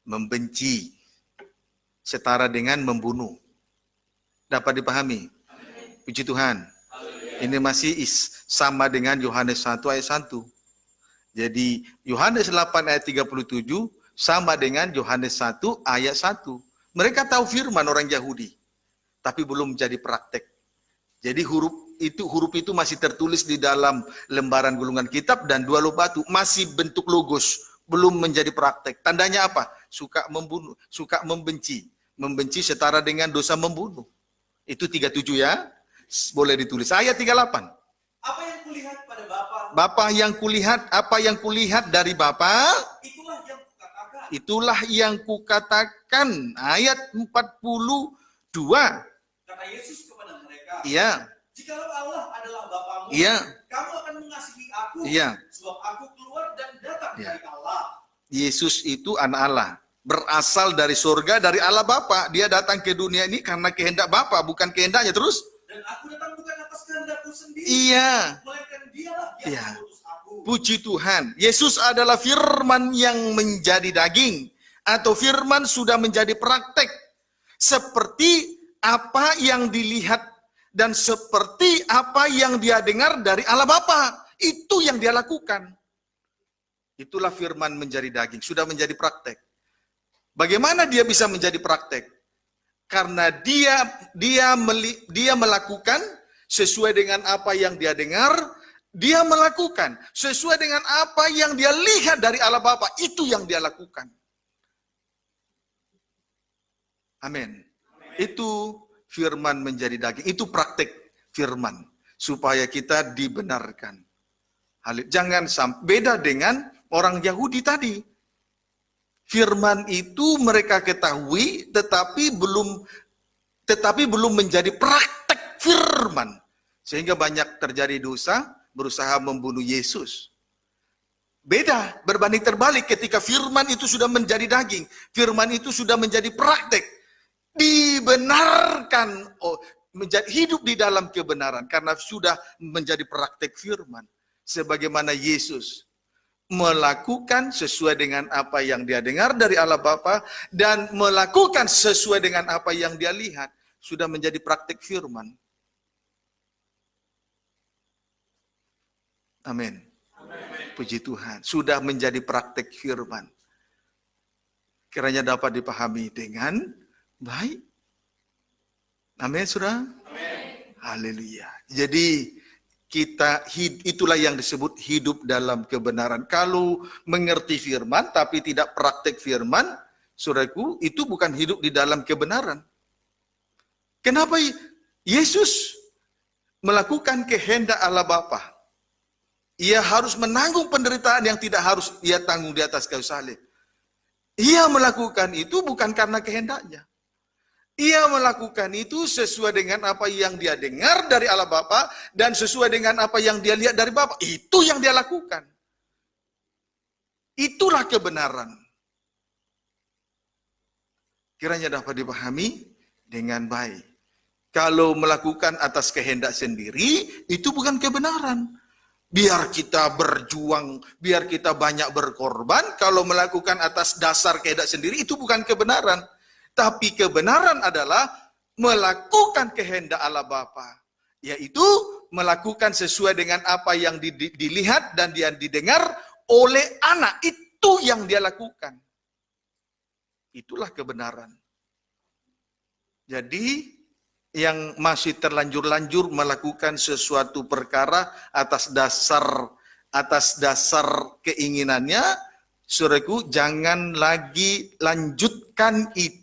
Membenci. Setara dengan membunuh. Dapat dipahami? Puji Tuhan. Ini masih sama dengan Yohanes 1 ayat 1. Jadi Yohanes 8 ayat 37 Sama dengan Yohanes 1 ayat 1. Mereka tahu firman orang Yahudi, tapi belum jadi praktek. Jadi huruf itu masih tertulis di dalam lembaran gulungan kitab dan 2 loh batu, masih bentuk logos, belum menjadi praktek. Tandanya apa? Suka membunuh, suka membenci. Membenci setara dengan dosa membunuh. Itu 37 ya. Boleh ditulis. Ayat 38. Apa yang kulihat pada Bapa, Apa yang kulihat dari Bapa, itulah yang kukatakan. itulah yang kukatakan. Ayat 42. Kata Yesus kepada mereka, Iya, jikalau Allah adalah Bapamu, iya, kamu akan mengasihi aku, iya. sebab aku keluar dan datang Iya. dari Allah. Yesus itu anak Allah. Berasal dari surga, dari Allah Bapa. Dia datang ke dunia ini karena kehendak Bapa, bukan kehendaknya. Terus? Dan aku datang bukan atas kehendakku sendiri, Iya. melainkan dialah yang Iya. mengutus aku. Puji Tuhan. Yesus adalah firman yang menjadi daging. Atau firman sudah menjadi praktek. Seperti apa yang dilihat dan seperti apa yang dia dengar dari Allah Bapa. Itu yang dia lakukan. Itulah firman menjadi daging. Sudah menjadi praktek. Bagaimana dia bisa menjadi praktek? Karena dia melakukan sesuai dengan apa yang dia dengar, dia melakukan sesuai dengan apa yang dia lihat dari Allah Bapa, itu yang dia lakukan. Amin. Itu firman menjadi daging, itu praktek firman supaya kita dibenarkan. Jangan sampai beda dengan orang Yahudi tadi. Firman itu mereka ketahui tetapi belum menjadi praktek firman. Sehingga banyak terjadi dosa, berusaha membunuh Yesus. Beda, berbanding terbalik ketika firman itu sudah menjadi daging, firman itu sudah menjadi praktek, dibenarkan, menjadi hidup di dalam kebenaran karena sudah menjadi praktek firman. Sebagaimana Yesus melakukan sesuai dengan apa yang dia dengar dari Allah Bapa dan melakukan sesuai dengan apa yang dia lihat, sudah menjadi praktik firman. Amin. Puji Tuhan, sudah menjadi praktik firman. Kiranya dapat dipahami dengan baik. Amin, Saudara. Haleluya. Jadi itulah yang disebut hidup dalam kebenaran. Kalau mengerti firman tapi tidak praktek firman, saudaraku, itu bukan hidup di dalam kebenaran. Kenapa Yesus melakukan kehendak Allah Bapa? Ia harus menanggung penderitaan yang tidak harus ia tanggung di atas kayu salib. Ia melakukan itu bukan karena kehendaknya. Ia melakukan itu sesuai dengan apa yang dia dengar dari Allah Bapa dan sesuai dengan apa yang dia lihat dari Bapa. Itu yang dia lakukan. Itulah kebenaran. Kiranya dapat dipahami dengan baik. Kalau melakukan atas kehendak sendiri, itu bukan kebenaran. Biar kita berjuang, biar kita banyak berkorban, kalau melakukan atas dasar kehendak sendiri, itu bukan kebenaran. Tapi kebenaran adalah melakukan kehendak Allah Bapa, yaitu melakukan sesuai dengan apa yang dilihat dan yang didengar oleh anak. Itu yang dia lakukan. Itulah kebenaran. Jadi yang masih terlanjur-lanjur melakukan sesuatu perkara atas dasar keinginannya, saudaraku, jangan lagi lanjutkan itu.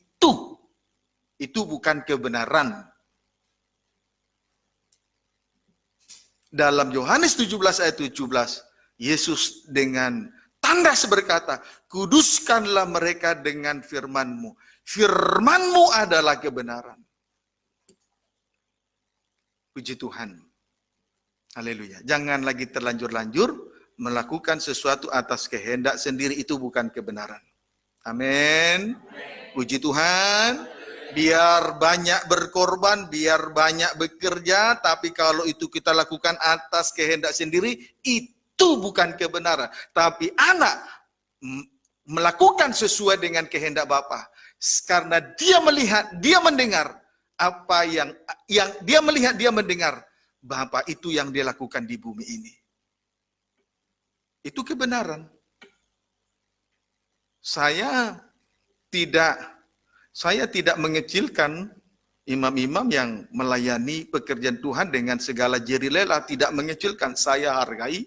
Itu bukan kebenaran. Dalam Yohanes 17 ayat 17, Yesus dengan tandas berkata, kuduskanlah mereka dengan firman-Mu. Firman-Mu adalah kebenaran. Puji Tuhan. Haleluya. Jangan lagi terlanjur-lanjur melakukan sesuatu atas kehendak sendiri, itu bukan kebenaran. Amin. Puji Tuhan. Biar banyak berkorban, biar banyak bekerja, tapi kalau itu kita lakukan atas kehendak sendiri, itu bukan kebenaran. Tapi anak melakukan sesuai dengan kehendak Bapa. Karena dia melihat, dia mendengar apa yang dia melihat, dia mendengar Bapa, itu yang dia lakukan di bumi ini. Itu kebenaran. saya tidak mengecilkan imam-imam yang melayani pekerjaan Tuhan dengan segala jerih-lelah, tidak mengecilkan, saya hargai.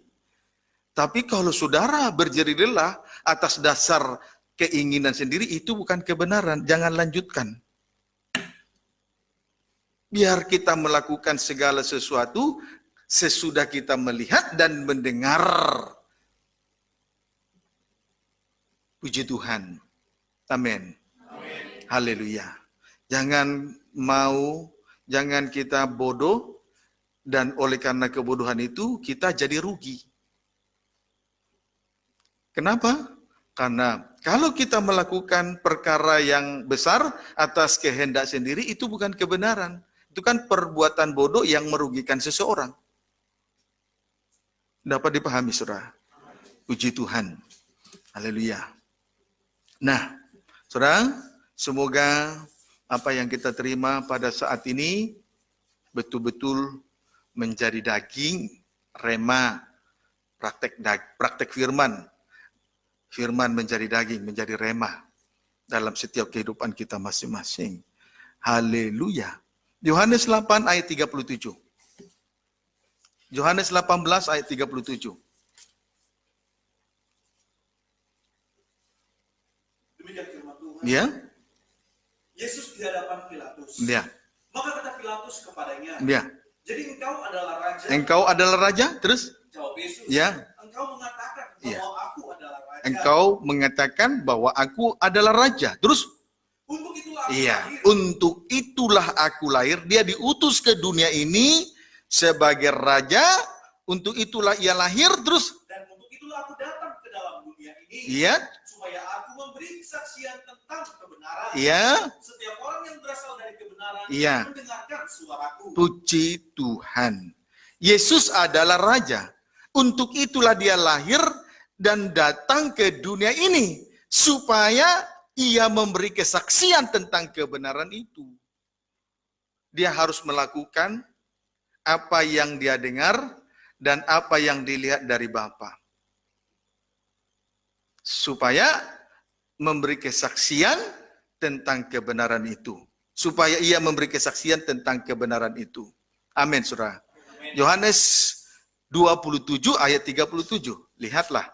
Tapi kalau saudara berjerih-lelah atas dasar keinginan sendiri, itu bukan kebenaran, jangan lanjutkan. Biar kita melakukan segala sesuatu sesudah kita melihat dan mendengar. Puji Tuhan. Amin. Haleluya. Jangan kita bodoh, dan oleh karena kebodohan itu kita jadi rugi. Kenapa? Karena kalau kita melakukan perkara yang besar atas kehendak sendiri, itu bukan kebenaran. Itu kan perbuatan bodoh yang merugikan seseorang. Dapat dipahami, saudara? Puji Tuhan. Haleluya. Nah, saudara, semoga apa yang kita terima pada saat ini betul-betul menjadi daging, rema, praktek firman. Firman menjadi daging, menjadi rema dalam setiap kehidupan kita masing-masing. Haleluya. Yohanes 8 ayat 37. Yohanes 18 ayat 37. Demikian firman Tuhan. Ya. Yesus di hadapan Pilatus. Ya. Maka kata Pilatus kepadanya, Ya. jadi engkau adalah raja? Engkau adalah raja? Terus? Jawab Yesus, Ya. engkau mengatakan bahwa Ya. aku adalah raja. Engkau mengatakan bahwa aku adalah raja. Terus? Untuk itulah aku Iya, lahir. untuk itulah aku lahir. Dia diutus ke dunia ini sebagai raja. Untuk itulah ia lahir. Terus? Dan untuk itulah aku datang ke dalam dunia ini. Iya. Supaya aku memberi kesaksian tentang kebenaran. Iya. Setiap orang yang berasal dari kebenaran Iya. mendengarkan suaraku. Puji Tuhan. Yesus adalah raja. Untuk itulah dia lahir dan datang ke dunia ini. Supaya ia memberi kesaksian tentang kebenaran itu. Dia harus melakukan apa yang dia dengar dan apa yang dilihat dari Bapa. Supaya memberi kesaksian tentang kebenaran itu. Supaya ia memberi kesaksian tentang kebenaran itu. Amin, saudara. Yohanes 27 ayat 37. Lihatlah.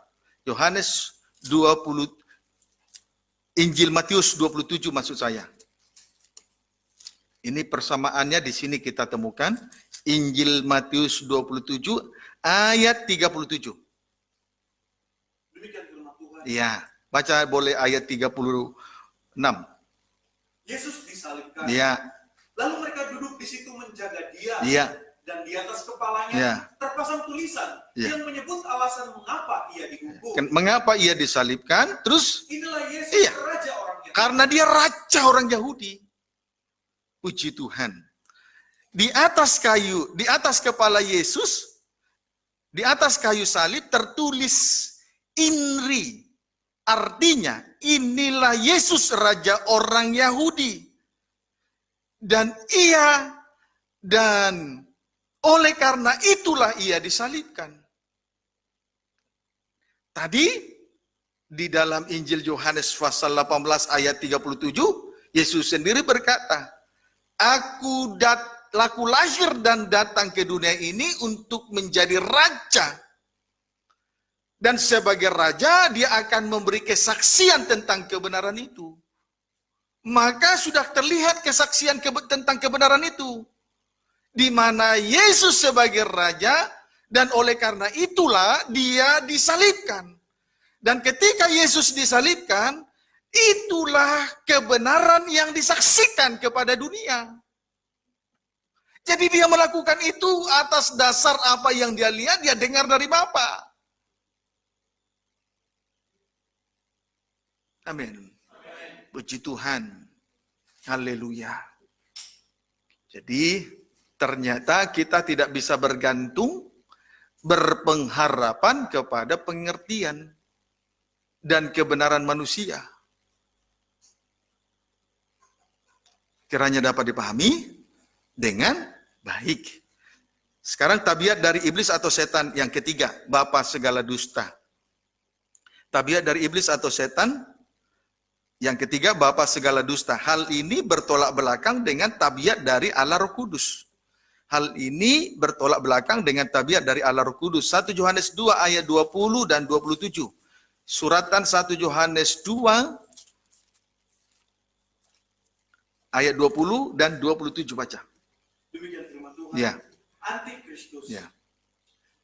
Yohanes 20, Injil Matius 27 maksud saya. Ini persamaannya di sini kita temukan. Injil Matius 27 ayat 37. Demikian firman Tuhan. Iya, baca boleh ayat 36. Yesus disalibkan. Iya. Lalu mereka duduk di situ menjaga dia. Iya. Dan di atas kepalanya Iya. terpasang tulisan Iya. yang menyebut alasan mengapa ia dihukum. Mengapa ia disalibkan? Terus Inilah Yesus, Iya. raja orang Yahudi. karena dia raja orang Yahudi. Puji Tuhan. Di atas kepala Yesus, di atas kayu salib tertulis INRI. Artinya, inilah Yesus raja orang Yahudi. Dan oleh karena itulah ia disalibkan. Tadi di dalam Injil Yohanes pasal 18 ayat 37, Yesus sendiri berkata, Aku lahir dan datang ke dunia ini untuk menjadi raja. Dan sebagai raja, dia akan memberi kesaksian tentang kebenaran itu. Maka sudah terlihat kesaksian tentang kebenaran itu. Di mana Yesus sebagai raja, dan oleh karena itulah dia disalibkan. Dan ketika Yesus disalibkan, itulah kebenaran yang disaksikan kepada dunia. Jadi dia melakukan itu atas dasar apa yang dia lihat, dia dengar dari Bapa. Amin. Puji Tuhan. Haleluya. Jadi ternyata kita tidak bisa berpengharapan kepada pengertian dan kebenaran manusia. Kiranya dapat dipahami dengan baik. Sekarang tabiat dari iblis atau setan yang ketiga, bapa segala dusta. Tabiat dari iblis atau setan Yang ketiga, bapa segala dusta. Hal ini bertolak belakang dengan tabiat dari Allah Roh Kudus. Hal ini bertolak belakang dengan tabiat dari Allah Roh Kudus. 1 Yohanes 2 ayat 20 dan 27. Suratan 1 Yohanes 2 ayat 20 dan 27 baca. Demikian firman Tuhan. Ya. Antikristus. Ya.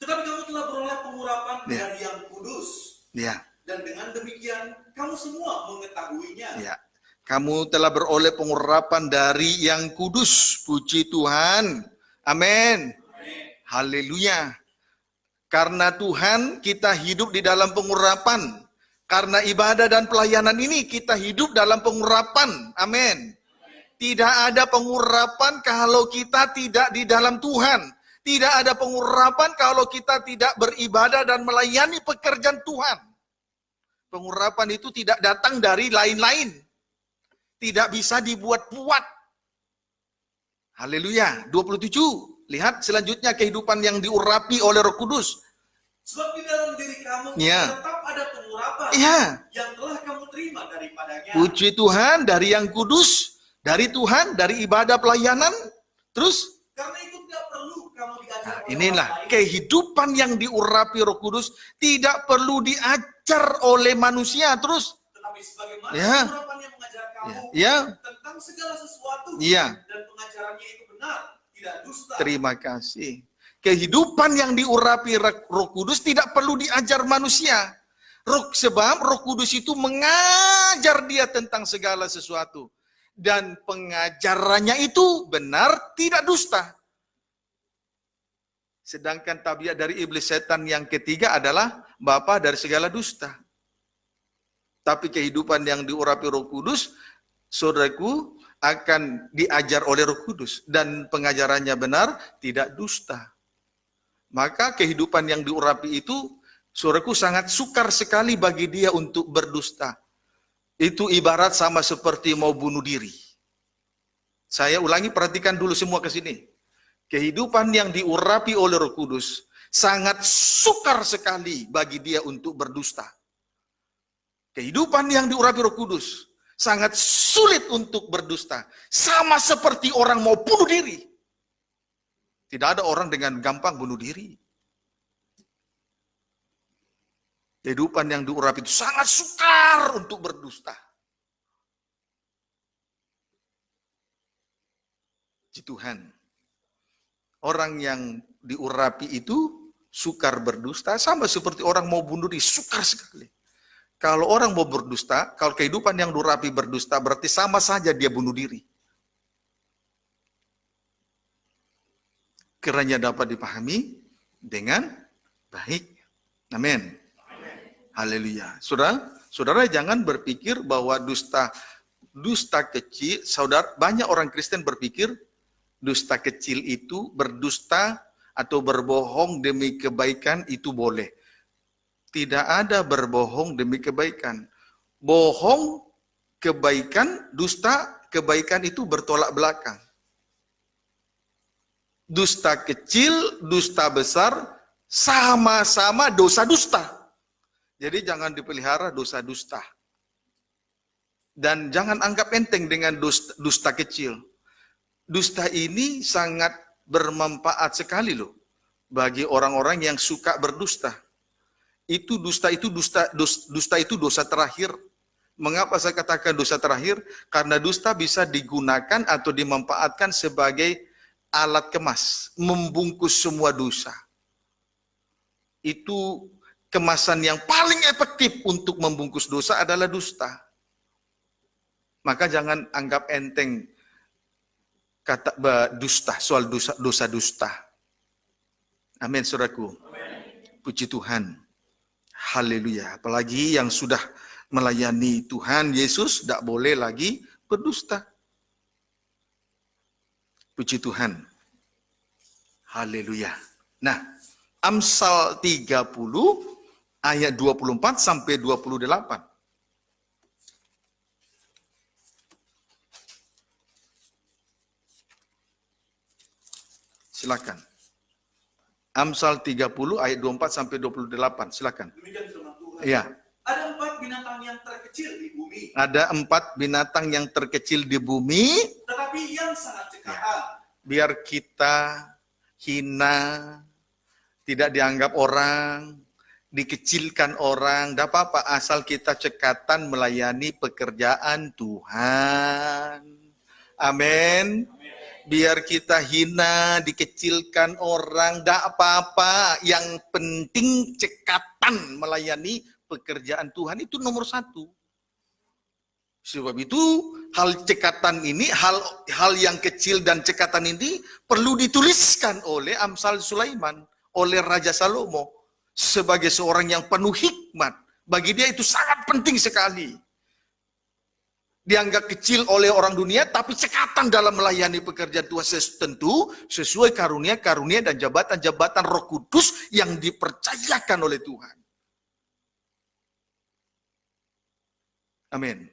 Tetapi kamu telah beroleh pengurapan Ya. dari yang kudus. Ya. Dan dengan demikian kamu semua mengetahuinya. Ya. Kamu telah beroleh pengurapan dari yang kudus. Puji Tuhan. Amin. Haleluya. Karena Tuhan kita hidup di dalam pengurapan. Karena ibadah dan pelayanan ini kita hidup dalam pengurapan. Amin. Tidak ada pengurapan kalau kita tidak di dalam Tuhan. Tidak ada pengurapan kalau kita tidak beribadah dan melayani pekerjaan Tuhan. Pengurapan itu tidak datang dari lain-lain. Tidak bisa dibuat-buat. Haleluya. 27. Lihat selanjutnya kehidupan yang diurapi oleh Roh Kudus. Sebab di dalam diri kamu Ya. tetap ada pengurapan Ya. yang telah kamu terima daripadanya. Puji Tuhan, dari yang kudus, dari Tuhan, dari ibadah pelayanan. Terus Karena itu tidak perlu kamu diajar oleh inilah orang lain. kehidupan yang diurapi Roh Kudus tidak perlu diajar oleh manusia. Terus Tetapi sebagaimana Ya. pengurapan yang mengajar kamu ya, tentang segala sesuatu ya. dan pengajarannya itu benar, tidak dusta. Terima kasih. Kehidupan yang diurapi Roh Kudus tidak perlu diajar manusia. Sebab Roh Kudus itu mengajar dia tentang segala sesuatu. Dan pengajarannya itu benar, tidak dusta. Sedangkan tabiat dari iblis setan yang ketiga adalah bapa dari segala dusta. Tapi kehidupan yang diurapi Roh Kudus, saudaraku, akan diajar oleh Roh Kudus. Dan pengajarannya benar, tidak dusta. Maka kehidupan yang diurapi itu, saudaraku, sangat sukar sekali bagi dia untuk berdusta. Itu ibarat sama seperti mau bunuh diri. Saya ulangi, perhatikan dulu semua ke sini. Kehidupan yang diurapi oleh Roh Kudus sangat sukar sekali bagi dia untuk berdusta. Kehidupan yang diurapi Roh Kudus sangat sulit untuk berdusta. Sama seperti orang mau bunuh diri. Tidak ada orang dengan gampang bunuh diri. Kehidupan yang diurapi itu sangat sukar untuk berdusta. Puji Tuhan. Orang yang diurapi itu sukar berdusta, sama seperti orang mau bunuh diri, sukar sekali. Kalau orang mau berdusta, kalau kehidupan yang diurapi berdusta, berarti sama saja dia bunuh diri. Kiranya dapat dipahami dengan baik. Amin. Haleluya. Saudara jangan berpikir bahwa dusta kecil, banyak orang Kristen berpikir dusta kecil itu berdusta atau berbohong demi kebaikan itu boleh. Tidak ada berbohong demi kebaikan. Bohong, kebaikan, dusta, kebaikan itu bertolak belakang. Dusta kecil, dusta besar, sama-sama dosa dusta. Jadi jangan dipelihara dosa dusta. Dan jangan anggap enteng dengan dusta kecil. Dusta ini sangat bermanfaat sekali loh bagi orang-orang yang suka berdusta. Dusta itu dosa terakhir. Mengapa saya katakan dosa terakhir? Karena dusta bisa digunakan atau dimanfaatkan sebagai alat kemas, membungkus semua dosa. Itu kemasan yang paling efektif untuk membungkus dosa adalah dusta. Maka jangan anggap enteng kata dusta, soal dosa dusta. Amin, saudaraku. Puji Tuhan. Haleluya. Apalagi yang sudah melayani Tuhan Yesus tidak boleh lagi berdusta. Puji Tuhan. Haleluya. Nah, Amsal 30 ayat 24 sampai 28. Silakan. Amsal 30 ayat 24 sampai 28. Silakan. Demikian firman Tuhan. Iya. Ada 4 binatang yang terkecil di bumi. Ada 4 binatang yang terkecil di bumi. tetapi yang sangat cekatan. Biar kita hina, tidak dianggap orang, dikecilkan orang, tidak apa-apa asal kita cekatan melayani pekerjaan Tuhan. Amin. Biar kita hina, dikecilkan orang, tidak apa-apa. Yang penting cekatan melayani pekerjaan Tuhan itu nomor 1. Sebab itu hal cekatan ini, hal yang kecil dan cekatan ini perlu dituliskan oleh Amsal Sulaiman, oleh Raja Salomo sebagai seorang yang penuh hikmat. Bagi dia itu sangat penting sekali. Dianggap kecil oleh orang dunia, tapi cekatan dalam melayani pekerjaan Tuhan tentu sesuai karunia-karunia dan jabatan-jabatan Roh Kudus yang dipercayakan oleh Tuhan. Amin.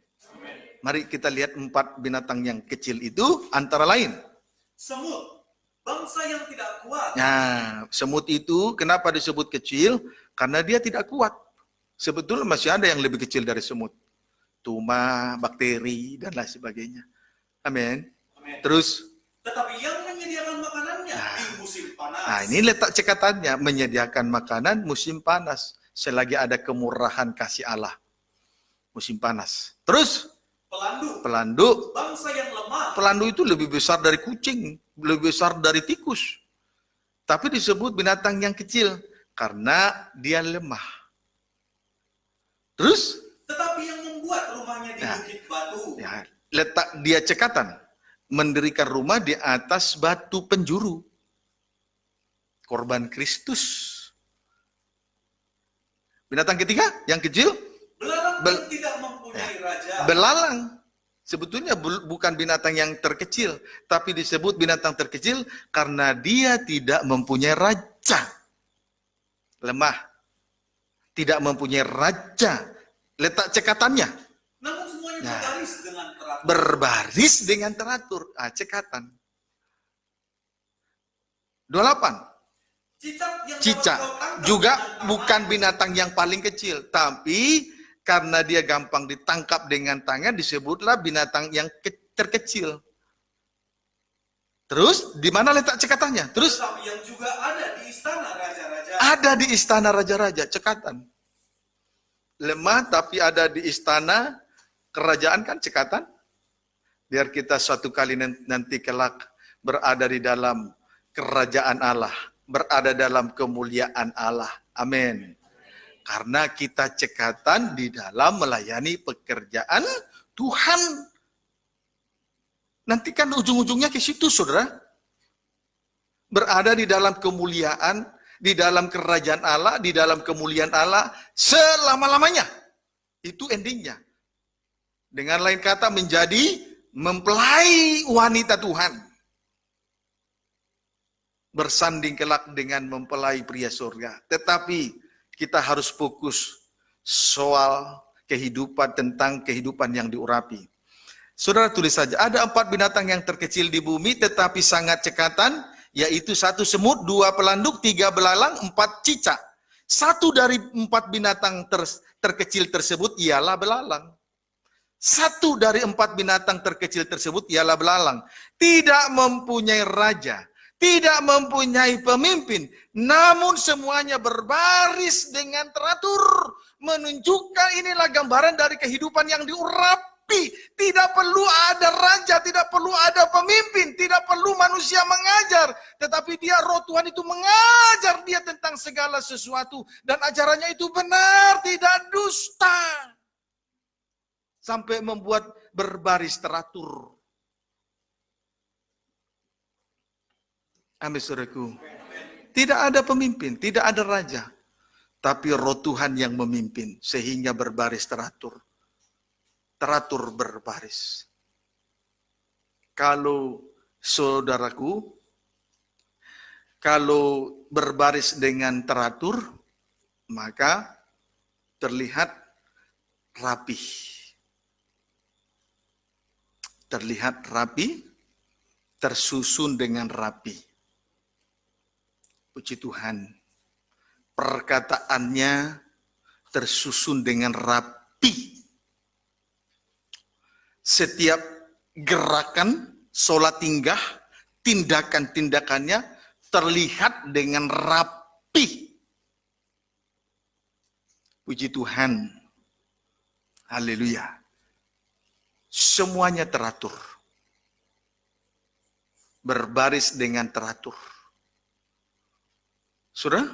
Mari kita lihat 4 binatang yang kecil itu, antara lain Semut, bangsa yang tidak kuat. Nah, semut itu kenapa disebut kecil? Karena dia tidak kuat. Sebetulnya masih ada yang lebih kecil dari semut. Tuma, bakteri, dan lain sebagainya. Amin. Amin. Terus, Tetapi yang menyediakan makanannya di musim panas. nah ini letak cekatannya, menyediakan makanan musim panas. Selagi ada kemurahan kasih Allah. Musim panas. Terus, pelanduk. Bangsa yang lemah. Pelanduk itu lebih besar dari kucing, lebih besar dari tikus. Tapi disebut binatang yang kecil karena dia lemah. Terus, Tetapi yang membuat rumahnya di bukit batu. ya, letak dia cekatan, mendirikan rumah di atas batu penjuru. Korban Kristus. Binatang ketiga, yang kecil, Belalang yang tidak mempunyai raja. belalang. Sebetulnya bukan binatang yang terkecil, tapi disebut binatang terkecil karena dia tidak mempunyai raja. Lemah. Tidak mempunyai raja. Letak cekatannya. Namun semuanya berbaris dengan teratur. Berbaris dengan teratur. Cekatan. 28. Cicak juga bukan binatang yang paling kecil, tapi karena dia gampang ditangkap dengan tangan disebutlah binatang yang terkecil. Terus di mana letak cekatannya? Terus Tetapi yang juga ada di istana raja-raja. ada di istana raja-raja, cekatan. Lemah tapi ada di istana kerajaan kan cekatan. Biar kita suatu kali nanti kelak berada di dalam kerajaan Allah, berada dalam kemuliaan Allah. Amin. Karena kita cekatan di dalam melayani pekerjaan Tuhan. Nanti kan ujung-ujungnya ke situ, saudara. Berada di dalam kemuliaan, di dalam kerajaan Allah, di dalam kemuliaan Allah selama-lamanya. Itu endingnya. Dengan lain kata menjadi mempelai wanita Tuhan. Bersanding kelak dengan mempelai pria surga. Tetapi kita harus fokus soal kehidupan, tentang kehidupan yang diurapi. Saudara tulis saja, ada 4 binatang yang terkecil di bumi tetapi sangat cekatan, yaitu 1 semut, 2 pelanduk, 3 belalang, 4 cicak. 1 dari 4 binatang terkecil tersebut ialah belalang. 1 dari 4 binatang terkecil tersebut ialah belalang. Tidak mempunyai raja, tidak mempunyai pemimpin, namun semuanya berbaris dengan teratur. Menunjukkan inilah gambaran dari kehidupan yang diurapi. Tidak perlu ada raja, tidak perlu ada pemimpin, tidak perlu manusia mengajar. Tetapi dia, roh Tuhan itu mengajar dia tentang segala sesuatu. Dan ajarannya itu benar, tidak dusta. Sampai membuat berbaris teratur. Amin, saudaraku. Tidak ada pemimpin, tidak ada raja. Tapi roh Tuhan yang memimpin sehingga berbaris teratur. Teratur berbaris. Kalau saudaraku, kalau berbaris dengan teratur, maka terlihat rapi. Terlihat rapi, tersusun dengan rapi. Puji Tuhan, perkataannya tersusun dengan rapi. setiap gerakan, sholat tingkah, tindakan-tindakannya terlihat dengan rapi. Puji Tuhan. Haleluya. Semuanya teratur. Berbaris dengan teratur. Saudara,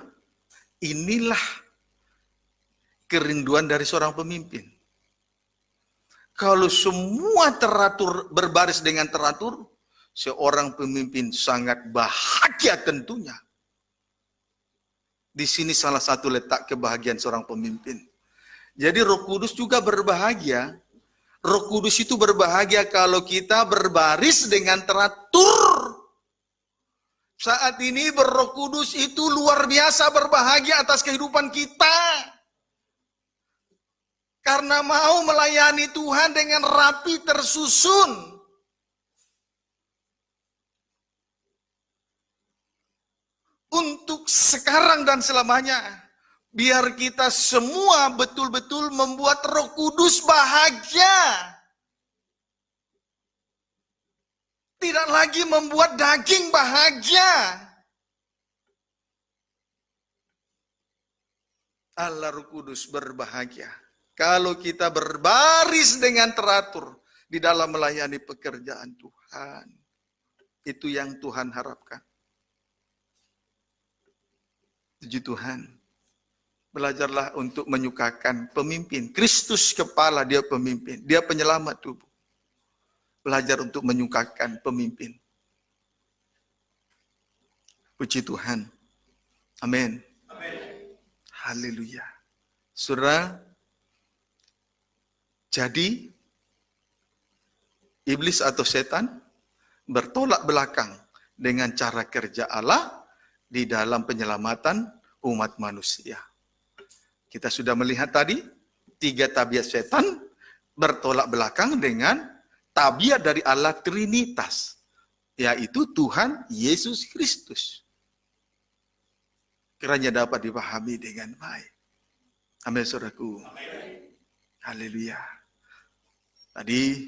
inilah kerinduan dari seorang pemimpin. Kalau semua teratur, berbaris dengan teratur, seorang pemimpin sangat bahagia tentunya. Di sini salah satu letak kebahagiaan seorang pemimpin. Jadi Roh Kudus juga berbahagia. Roh Kudus itu berbahagia kalau kita berbaris dengan teratur. Saat ini Roh Kudus itu luar biasa berbahagia atas kehidupan kita. Karena mau melayani Tuhan dengan rapi tersusun. Untuk sekarang dan selamanya. Biar kita semua betul-betul membuat Roh Kudus bahagia. Tidak lagi membuat daging bahagia. Allah Roh Kudus berbahagia. Kalau kita berbaris dengan teratur di dalam melayani pekerjaan Tuhan. Itu yang Tuhan harapkan. Puji Tuhan. Belajarlah untuk menyukakan pemimpin. Kristus kepala, dia pemimpin. Dia penyelamat tubuh. Belajar untuk menyukakan pemimpin. Puji Tuhan. Amin. Haleluya. Saudara, jadi iblis atau setan bertolak belakang dengan cara kerja Allah di dalam penyelamatan umat manusia. Kita sudah melihat tadi 3 tabiat setan bertolak belakang dengan tabiat dari Allah Trinitas, yaitu Tuhan Yesus Kristus. Kiranya dapat dipahami dengan baik. Amin, saudaraku. Haleluya. Tadi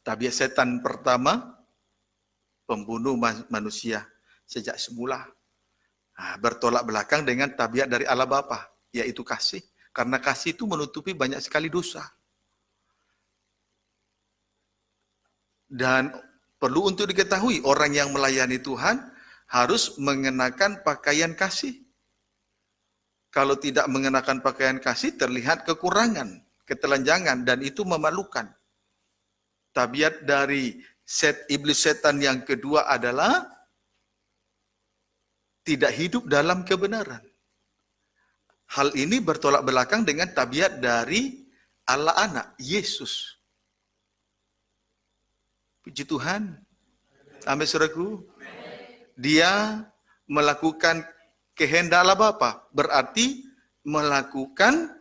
tabiat setan pertama, pembunuh manusia sejak semula. Bertolak belakang dengan tabiat dari Allah Bapa, yaitu kasih. Karena kasih itu menutupi banyak sekali dosa. Dan perlu untuk diketahui, orang yang melayani Tuhan harus mengenakan pakaian kasih. Kalau tidak mengenakan pakaian kasih, terlihat kekurangan, ketelanjangan, dan itu memalukan. Tabiat dari iblis setan yang kedua adalah tidak hidup dalam kebenaran. Hal ini bertolak belakang dengan tabiat dari Allah Anak, Yesus. Puji Tuhan. Amin, saudaraku. Dia melakukan kehendak Allah Bapa, berarti melakukan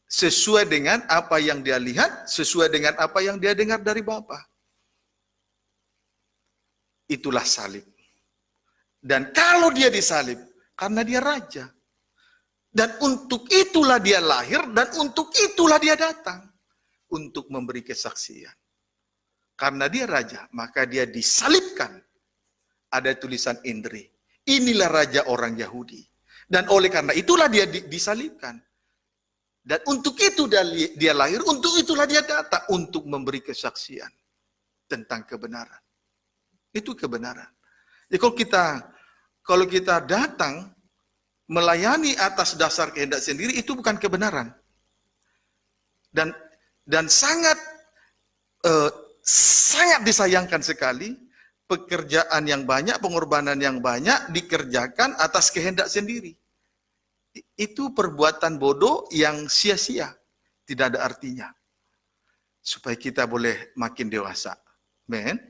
sesuai dengan apa yang dia lihat, sesuai dengan apa yang dia dengar dari Bapa. Itulah salib. Dan kalau dia disalib, karena dia raja. Dan untuk itulah dia lahir, dan untuk itulah dia datang. Untuk memberi kesaksian. Karena dia raja, maka dia disalibkan. Ada tulisan Indri. Inilah raja orang Yahudi. Dan oleh karena itulah dia disalibkan. Dan untuk itu dia lahir, untuk itulah dia datang. Untuk memberi kesaksian tentang kebenaran. Itu kebenaran. Jadi kalau kita datang melayani atas dasar kehendak sendiri, itu bukan kebenaran. Dan sangat disayangkan sekali pekerjaan yang banyak, pengorbanan yang banyak dikerjakan atas kehendak sendiri. Itu perbuatan bodoh yang sia-sia, tidak ada artinya. Supaya kita boleh makin dewasa. Amen.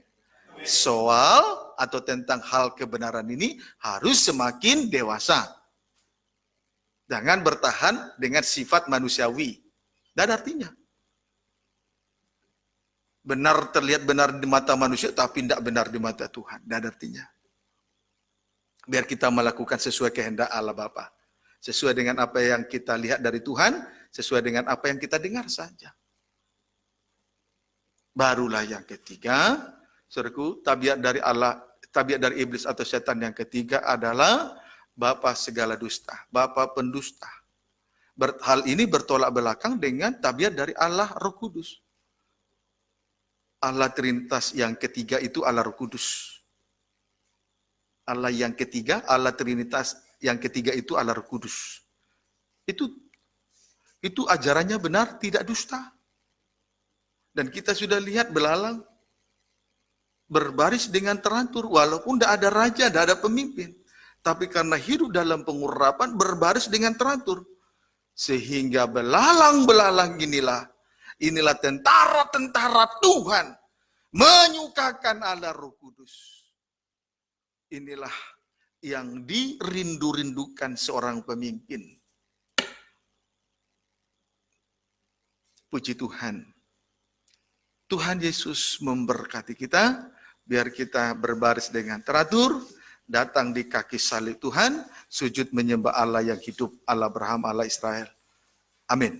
Soal atau tentang hal kebenaran ini harus semakin dewasa. Jangan bertahan dengan sifat manusiawi. Tidak ada artinya. Benar terlihat benar di mata manusia, tapi tidak benar di mata Tuhan. Tidak ada artinya. Biar kita melakukan sesuai kehendak Allah Bapa. Sesuai dengan apa yang kita lihat dari Tuhan, sesuai dengan apa yang kita dengar saja. Barulah yang ketiga, saudaraku, tabiat dari Allah, tabiat dari iblis atau setan yang ketiga adalah bapa segala dusta, bapa pendusta. Hal ini bertolak belakang dengan tabiat dari Allah Roh Kudus. Allah Trinitas yang ketiga itu Allah Roh Kudus. Allah yang ketiga, Allah Trinitas yang ketiga itu Allah Roh Kudus. Itu ajarannya benar, tidak dusta. Dan kita sudah lihat belalang berbaris dengan teratur, walaupun tidak ada raja, tidak ada pemimpin. Tapi karena hidup dalam pengurapan, berbaris dengan teratur. Sehingga belalang-belalang inilah tentara-tentara Tuhan, menyukakan Allah Roh Kudus. Inilah yang dirindu-rindukan seorang pemimpin. Puji Tuhan. Tuhan Yesus memberkati kita, biar kita berbaris dengan teratur, datang di kaki salib Tuhan, sujud menyembah Allah yang hidup, Allah Abraham, Allah Israel. Amin.